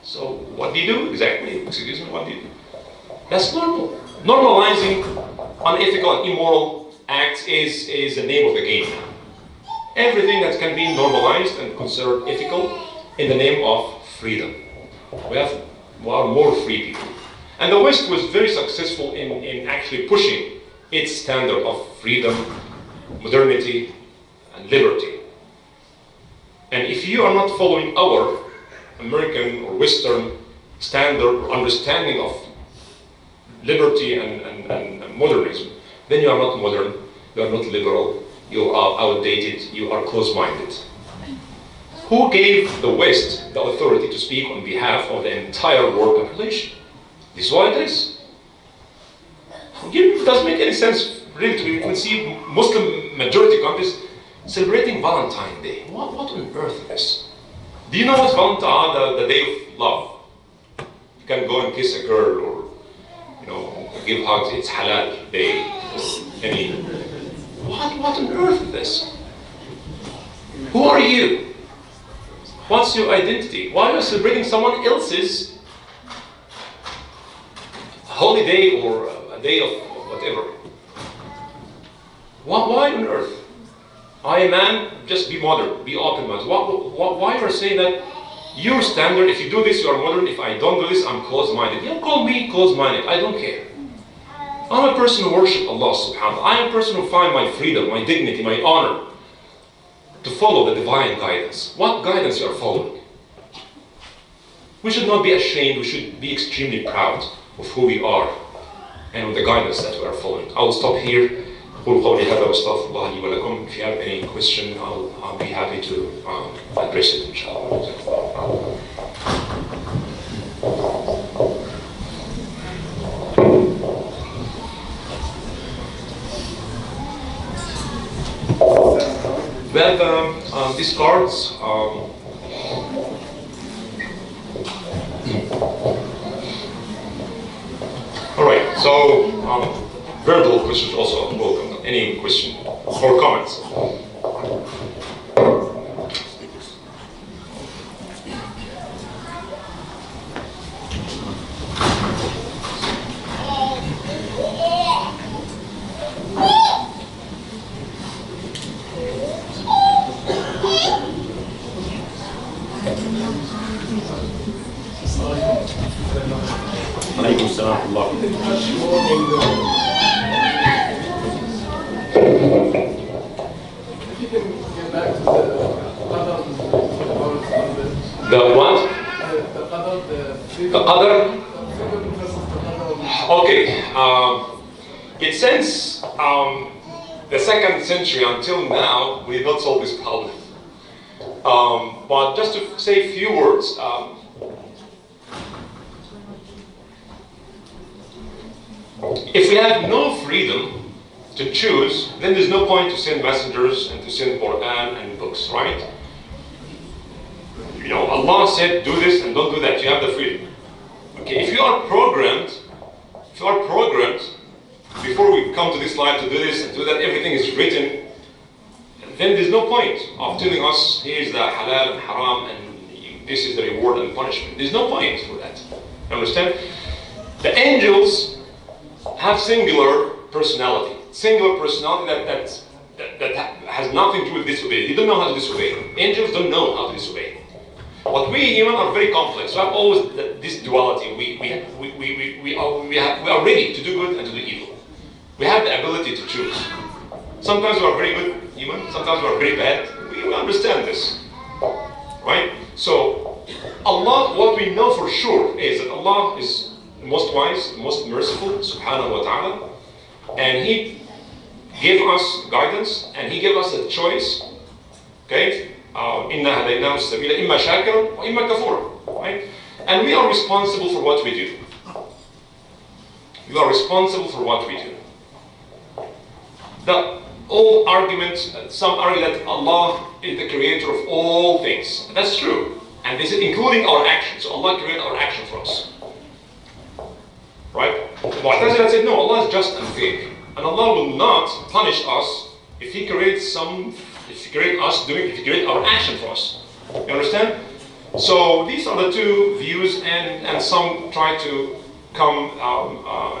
So what do you do exactly? Excuse me, what do you do? That's normal. Normalizing unethical and immoral acts is the name of the game now. Everything that can be normalized and considered ethical in the name of freedom. We are more free people. And the West was very successful in actually pushing its standard of freedom, modernity, and liberty. And if you are not following our American or Western standard or understanding of liberty and modernism, then you are not modern, you are not liberal, you are outdated, you are close-minded. Who gave the West the authority to speak on behalf of the entire world population? This is what it is. It doesn't make any sense really to you can see Muslim majority countries celebrating Valentine's Day. What on earth is this? Do you know what's Valentine, the day of love? You can go and kiss a girl or give hugs, it's halal day. What on earth is this? Who are you? What's your identity? Why are you celebrating someone else's holiday or a day of whatever? Why on earth? I am man, just be modern, be open-minded. Why are you saying that your standard, if you do this, you are modern, if I don't do this, I'm closed-minded? You call me closed-minded, I don't care. I'm a person who worships Allah subhanahu wa ta'ala. I am a person who finds my freedom, my dignity, my honor to follow the divine guidance. What guidance you are following? We should not be ashamed, we should be extremely proud of who we are and of the guidance that we are following. I will stop here. If you have any question, I'll be happy to address it, inshallah. We have these cards. All right, so verbal questions also welcome. Any question or comments? something touch more on if you can get back to the qadar The what? the qadar, The qadr? Okay. It since the 2nd century until now, we have not solved this problem. But just to say a few words. If we have no freedom to choose, then there's no point to send messengers and to send Quran and books, right? You know, Allah said, do this and don't do that. You have the freedom. Okay, if you are programmed, before we come to this life to do this and do that, everything is written, then there's no point of telling us, here's the halal and haram and this is the reward and punishment. There's no point for that. Understand? The angels have singular personality that has nothing to do with disobey. They don't know how to disobey. Angels don't know how to disobey. But we human are very complex. We have always this duality. We are ready to do good and to do evil. We have the ability to choose. Sometimes we are very good human, sometimes we are very bad. We understand this. Right? So Allah, what we know for sure is that Allah is the most wise, the most merciful, subhanahu wa ta'ala, and He gave us guidance and He gave us a choice. Okay? إِنَّا هَدَيْنَاهُ السَّبِيلَ إِمَّا شَاكِرًا وَإِمَّا كَفُورًا. Right? And we are responsible for what we do. We are responsible for what we do. The old argument, some argue that Allah is the creator of all things. That's true. And this is including our actions. So Allah created our action for us. Right? Mu'tazila said, no, Allah is just and fair. And Allah will not punish us if He creates if He creates our action for us. You understand? So these are the two views, and some try to come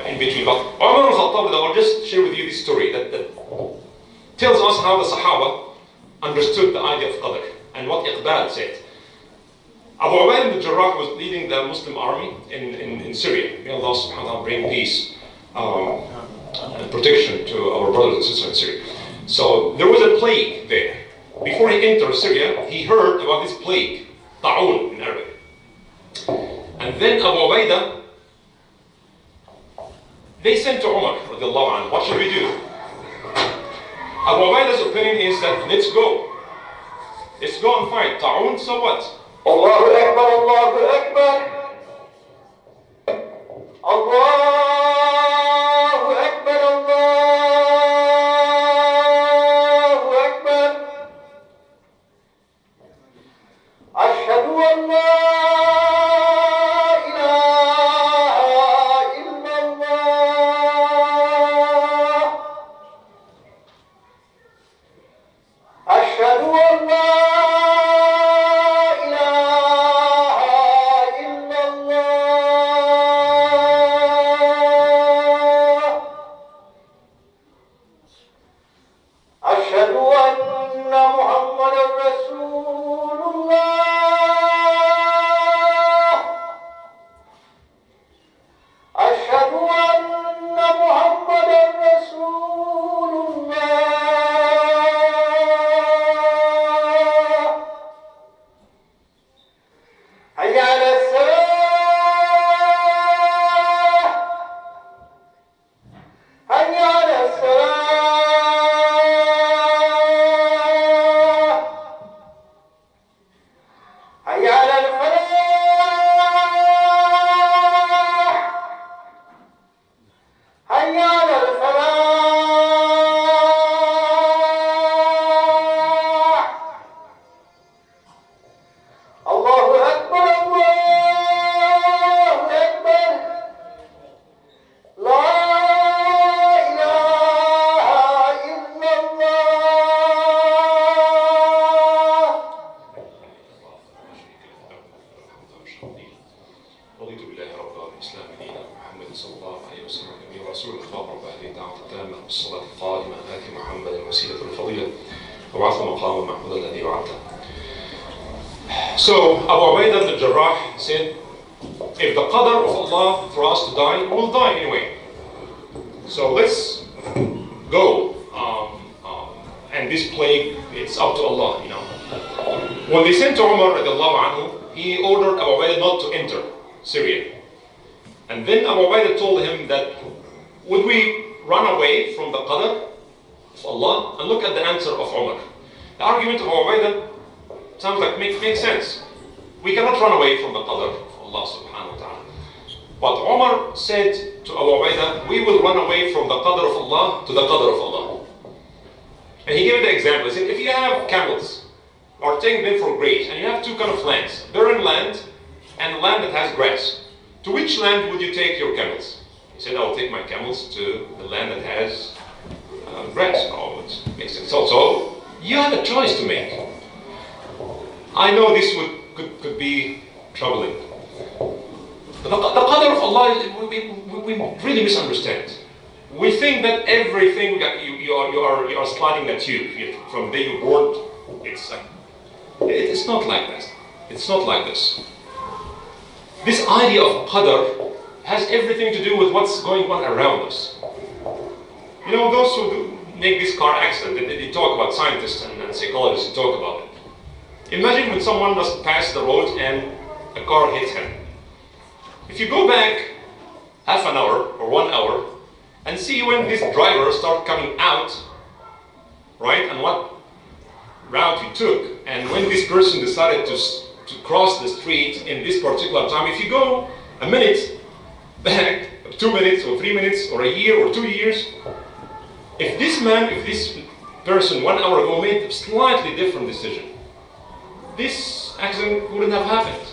in between. But Umar al-Khattab, I'll just share with you this story that tells us how the Sahaba understood the idea of Qadr and what Iqbal said. Abu Ubayd ibn Jarrah was leading the Muslim army in Syria. May Allah subhanahu wa ta'ala bring peace and protection to our brothers and sisters in Syria. So there was a plague there. Before he entered Syria, he heard about this plague, ta'un in Arabic. And then Abu Ubaidah, they sent to Umar, radiallahu anhu, what should we do? Abu Ubaidah's opinion is that let's go and fight. Ta'un, so what? Allahu Akbar, Allahu Akbar. Allahu Akbar, Allahu Akbar. Ashhadu an la ilaha illallah. Ashhadu an la So Abu Ubaidah ibn Jarrah said, if the qadr of Allah for us to die, we'll die anyway. So let's go. And this plague, it's up to Allah, you know. When they sent to Umar radiallahu anhu, he ordered Abu Ubaidah not to enter Syria. And then Abu Ubaidah told him that, would we run away from the qadr of Allah? And look at the answer of Umar. The argument of Abu Ubaidah sounds like makes sense. We cannot run away from the qadr of Allah subhanahu wa ta'ala. But Umar said to Abu Ubaidah, we will run away from the qadr of Allah to the qadr of Allah. And he gave the example. He said, if you have camels, or taking them for graze, and you have two kind of lands, barren land and land that has grass, to which land would you take your camels? He said, I will take my camels to the land that has grass. Oh, it makes sense. So you have a choice to make. I know this could be troubling. But the qadr of Allah, we really misunderstand. We think that everything that you are sliding a tube from the day you're born. It's not like that. It's not like this. This idea of qadr has everything to do with what's going on around us. You know, those who make this car accident, they talk about, scientists and psychologists talk about it. Imagine when someone just passed the road and a car hits him. If you go back half an hour or 1 hour and see when this driver started coming out, right, and what route he took, and when this person decided to cross the street in this particular time, if you go a minute back, 2 minutes or 3 minutes or a year or 2 years, if this person 1 hour ago made a slightly different decision, this accident wouldn't have happened.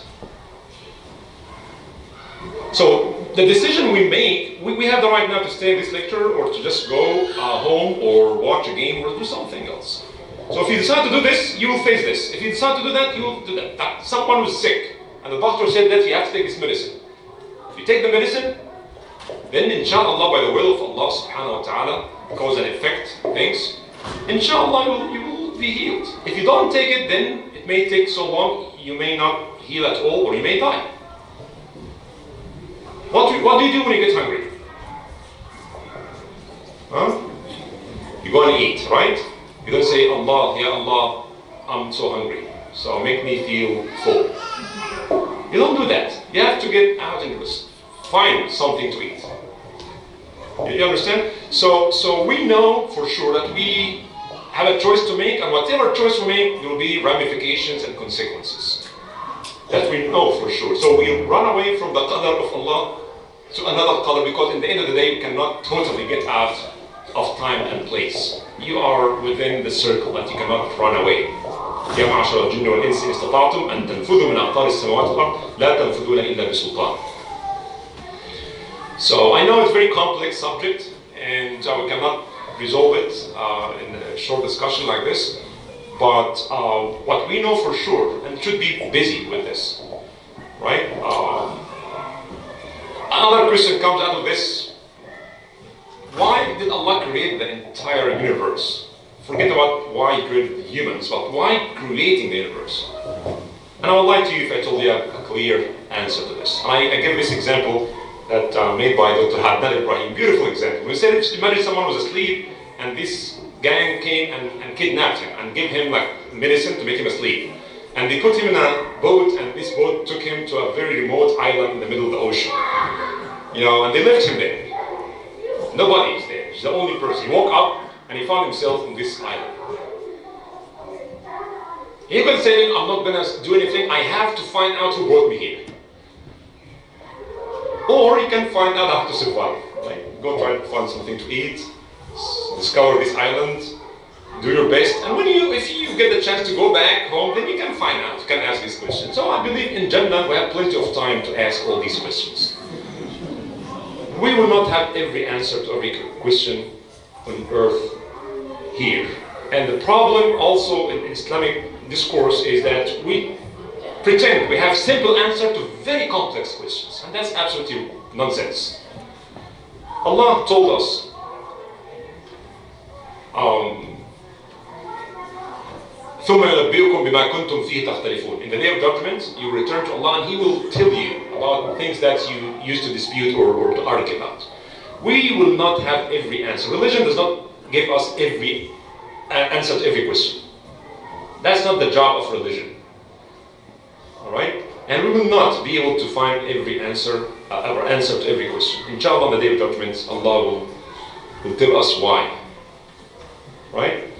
So the decision we make, we have the right now to stay in this lecture or to just go home or watch a game or do something else. So if you decide to do this, you will face this. If you decide to do that, you will do that. Someone was sick and the doctor said that you have to take this medicine. If you take the medicine, then inshallah by the will of Allah subhanahu wa ta'ala, cause and effect things, inshallah you will be healed. If you don't take it, then it may take so long, you may not heal at all or you may die. What do you do when you get hungry? Huh? You go and eat, right? You don't say, Allah, Ya Allah, I'm so hungry, so make me feel full. You don't do that. You have to get out and find something to eat. You understand? So we know for sure that we have a choice to make, and whatever choice we make, there will be ramifications and consequences. That we know for sure. So we run away from the qadr of Allah to another qadr, because in the end of the day, you cannot totally get out of time and place. You are within the circle that you cannot run away. يا معشر الجن والإنس إن استطعتم أن تنفذوا من أقطار السماوات والأرض لا تنفذون إلا بسلطان. So I know it's a very complex subject, and we cannot resolve it in a short discussion like this. But what we know for sure, and should be busy with this, right? Another question comes out of this. Why did Allah create the entire universe? Forget about why He created the humans, but why creating the universe? And I would lie to you if I told you a clear answer to this. And I give this example that made by Dr. Hadnan Ibrahim, beautiful example. We said, imagine someone was asleep and this gang came and kidnapped him and gave him like medicine to make him asleep. And they put him in a boat, and this boat took him to a very remote island in the middle of the ocean. You know, and they left him there. Nobody is there. He's the only person. He woke up and he found himself on this island. He could say, I'm not going to do anything. I have to find out who brought me here. Or you can find out how to survive. Like, go try to find something to eat, discover this island, do your best. And if you get the chance to go back home, then you can find out. You can ask these questions. So I believe in Jannah we have plenty of time to ask all these questions. We will not have every answer to every question on earth here. And the problem also in Islamic discourse is that we pretend we have simple answer to very complex questions. And that's absolutely nonsense. Allah told us, ثُمَّ يُنَبِّئُكُم بِمَا كُنتُم فِيهِ تَخْتَلِفُونَ. In the day of judgment, you return to Allah and He will tell you about things that you used to dispute or to argue about. We will not have every answer. Religion does not give us every answer to every question. That's not the job of religion. All right? And we will not be able to find every answer or answer to every question. Inshallah, on the Day of Judgment, Allah will tell us why. Right?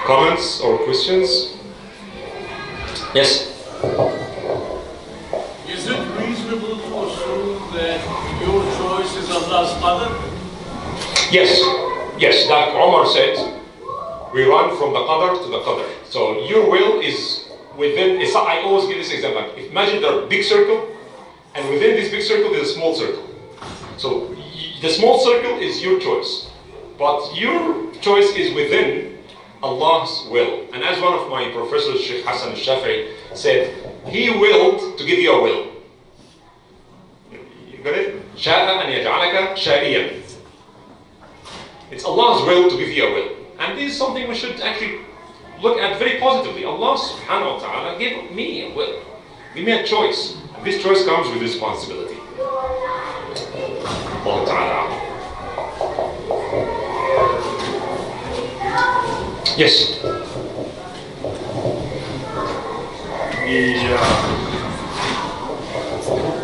Comments or questions? Yes? Is it reasonable to assume that your choice is Allah's qadr? Yes. Yes, like Omar said, we run from the qadr to the qadr. So your will is within, I always give this example. Like, imagine there are a big circle, and within this big circle there's a small circle. So the small circle is your choice, but your choice is within Allah's will. And as one of my professors, Sheikh Hassan al-Shafi'i, said, He willed to give you a will. You got it? شَاءَ أَنْ يَجْعَلَكَ شَائِيًا. It's Allah's will to give you a will. And this is something we should actually look at very positively. Allah subhanahu wa ta'ala gave me a will. Give me a choice. And this choice comes with responsibility. Allah ta'ala. Yes.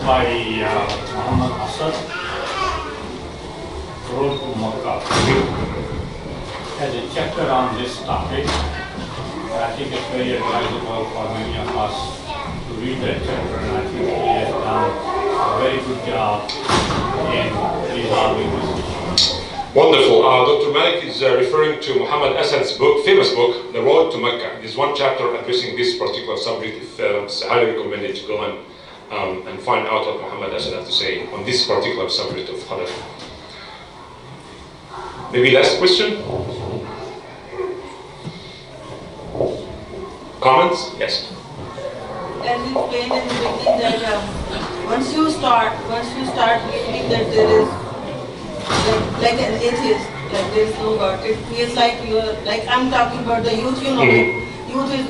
By Muhammad Asad wrote to Makkah has a chapter on this topic. I think it's very advisable for many of us to read that chapter, and I think he has done a very good job in resolving this issue. Wonderful. Dr. Malik is referring to Muhammad Asad's book, famous book, The Road to Mecca. There's one chapter addressing this particular subject. It's highly recommended to go and find out what Muhammad Asad has to say on this particular subject of Qadr. Maybe last question? Comments? Yes. As you explained in the beginning that once you start believing that there is like an atheist, like there is no God, it feels like you're like I'm talking about the youth, you know, youth is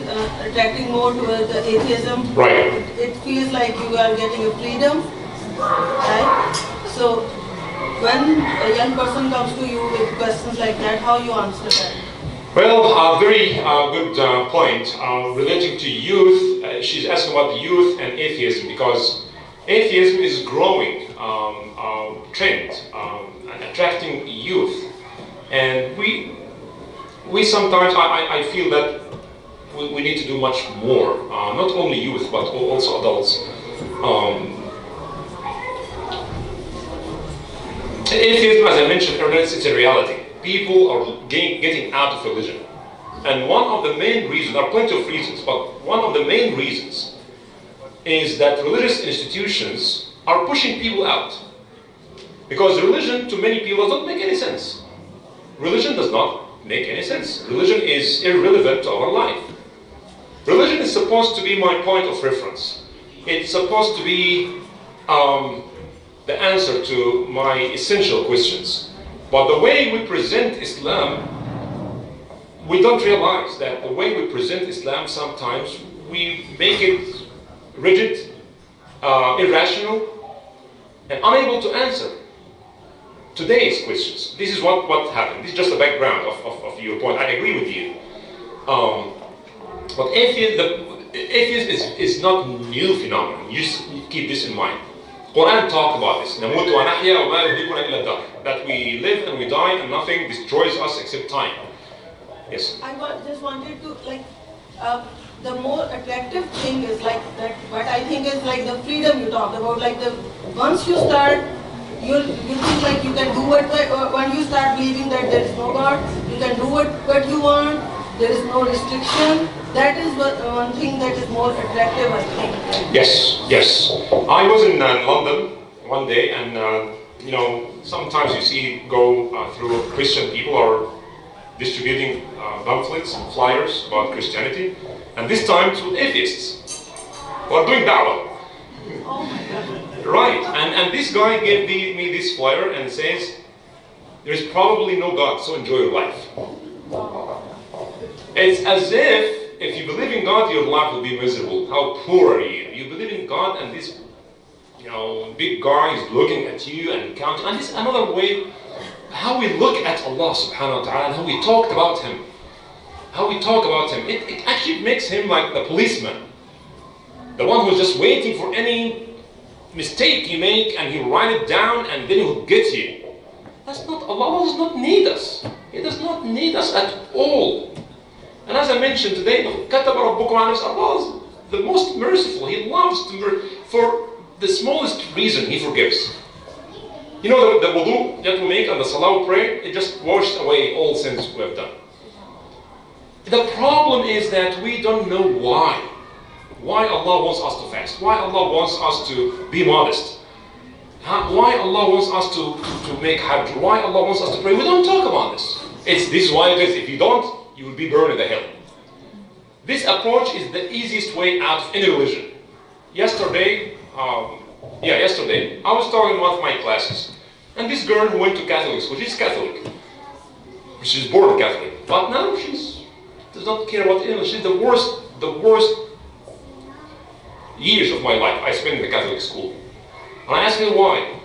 attracting more towards the atheism. Right. It feels like you are getting a freedom, right? So when a young person comes to you with questions like that, how you answer that? Well, very good point. Relating to youth, she's asking about the youth and atheism, because atheism is growing trend and attracting youth. And we sometimes, I feel that we need to do much more, not only youth, but also adults. Atheism, as I mentioned earlier, it's a reality. People are getting out of religion. And one of the main reasons, there are plenty of reasons, but one of the main reasons is that religious institutions are pushing people out. Because religion, to many people, does not make any sense. Religion does not make any sense. Religion is irrelevant to our life. Religion is supposed to be my point of reference. It's supposed to be the answer to my essential questions. But the way we present Islam, we don't realize that the way we present Islam, sometimes we make it rigid, irrational, and unable to answer today's questions. This is what happened. This is just the background of your point. I agree with you. But atheism is not a new phenomenon. You keep this in mind. Quran talked about this. That we live and we die and nothing destroys us except time. Yes. I just wanted to the more attractive thing is like that. What I think is like the freedom you talked about. Like once you start, you think like you can do it. When you start believing that there is no God, you can do what you want. There is no restriction. That is one thing that is more attractive, I think. Yes, yes. I was in London one day, and you know, sometimes you see go through Christian people are distributing pamphlets and flyers about Christianity, and this time to atheists who are doing da'wah. Oh my God. Right, and this guy gave me this flyer and says, there is probably no God, so enjoy your life. It's as if if you believe in God, your life will be miserable. How poor are you? You believe in God, and this, big guy is looking at you and counting. And this is another way how we look at Allah subhanahu wa ta'ala and how we talk about Him. It actually makes Him like the policeman. The one who's just waiting for any mistake you make, and He'll write it down, and then He'll get you. That's not Allah. Allah does not need us. He does not need us at all. And as I mentioned today, Allah is the most merciful. He loves to for the smallest reason He forgives. The wudu that we make and the salah we pray, it just washes away all sins we have done. The problem is that we don't know why. Why Allah wants us to fast. Why Allah wants us to be modest. Why Allah wants us to make hajj. Why Allah wants us to pray. We don't talk about this. This is why it is. If you don't, you will be burned in the hell. This approach is the easiest way out of any religion. Yesterday, I was talking in one of my classes. And this girl who went to Catholic school, she's Catholic. She's born Catholic. But now she does not care about English. She's the worst years of my life I spent in the Catholic school. And I asked her why.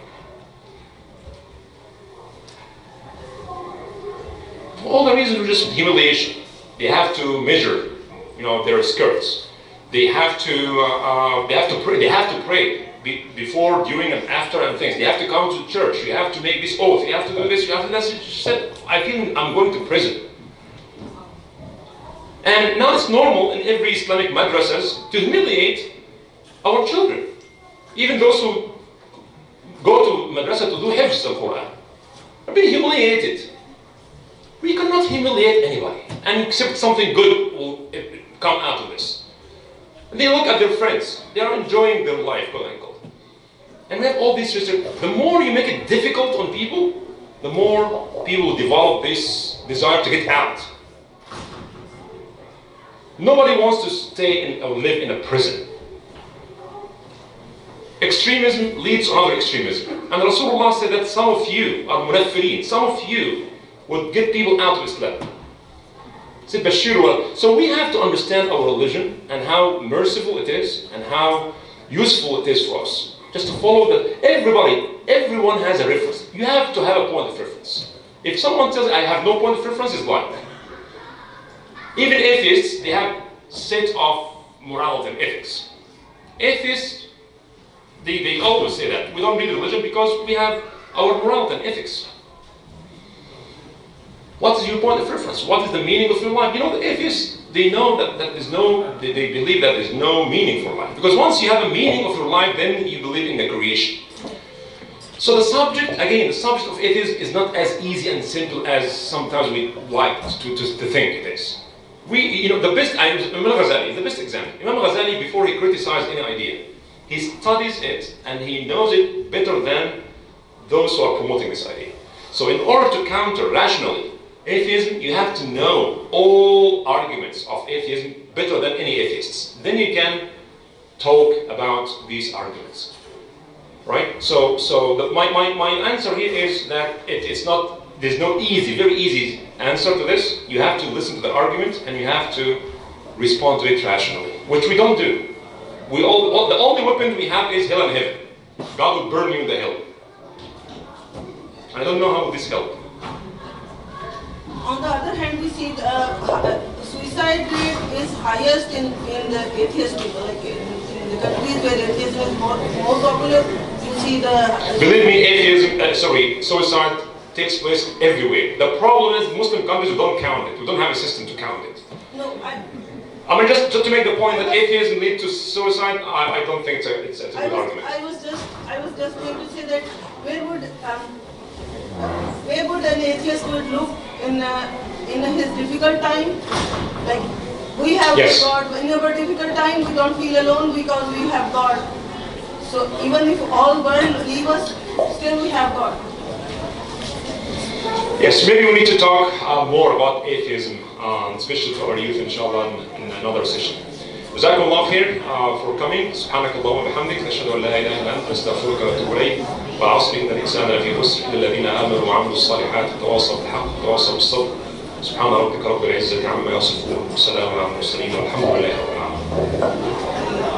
All the reasons were just humiliation. They have to measure, their skirts. They have to pray. They have to pray before, during, and after, and things. They have to come to church. You have to make this oath. You have to do this. You have to do that. She said, I feel I'm going to prison. And now it's normal in every Islamic madrasas to humiliate our children. Even those who go to madrasa to do hifz of Quran are being humiliated. We cannot humiliate anybody, and except something good will come out of this. And they look at their friends. They are enjoying their life, quote unquote. And we have all these restrictions. The more you make it difficult on people, the more people will develop this desire to get out. Nobody wants to stay or live in a prison. Extremism leads to other extremism. And Rasulullah said that some of you are munafireen, some of you would get people out of Islam. So we have to understand our religion and how merciful it is and how useful it is for us. Just to follow that everyone has a reference. You have to have a point of reference. If someone tells I have no point of reference, is blind. Even atheists, they have set of morality and ethics. Atheists, they always say that. We don't need religion because we have our morality and ethics. What is your point of reference? What is the meaning of your life? The atheists, they know that there's they believe that there's no meaning for life. Because once you have a meaning of your life, then you believe in the creation. So the subject of atheism is not as easy and simple as sometimes we like to think it is. The best, Imam Ghazali is the best example. Imam Ghazali, before he criticized any idea, he studies it and he knows it better than those who are promoting this idea. So in order to counter rationally atheism, you have to know all arguments of atheism better than any atheists. Then you can talk about these arguments. Right? So my answer here is that there's no very easy answer to this. You have to listen to the argument and you have to respond to it rationally, which we don't do. The only weapon we have is hell and heaven. God will burn you in the hell. I don't know how this help. On the other hand, we see the suicide rate is highest in the atheist people, like in the countries where atheism is more popular. You see the. Believe me, suicide takes place everywhere. The problem is Muslim countries we don't count it. We don't have a system to count it. No, just to make the point that atheism leads to suicide, I don't think it's a good argument. I was just going to say that where would an atheist would look in his difficult time? Like we have God. In our difficult time, we don't feel alone because we have God. So even if all world leave us, still we have God. Yes, maybe we need to talk more about atheism, especially to our youth, inshallah, in another session. جزاكم الله خير for coming. سبحانك اللهم وبحمدك نشهد ان لا اله الا انت نستغفرك ونتوب اليك. والعصر ان الانسان لفي خسر الا الذين امنوا وعملوا الصالحات وتواصوا بالحق وتواصوا بالصبر. سبحان ربك رب العزة عما يصفون وسلام على المرسلين والحمد لله رب العالمين.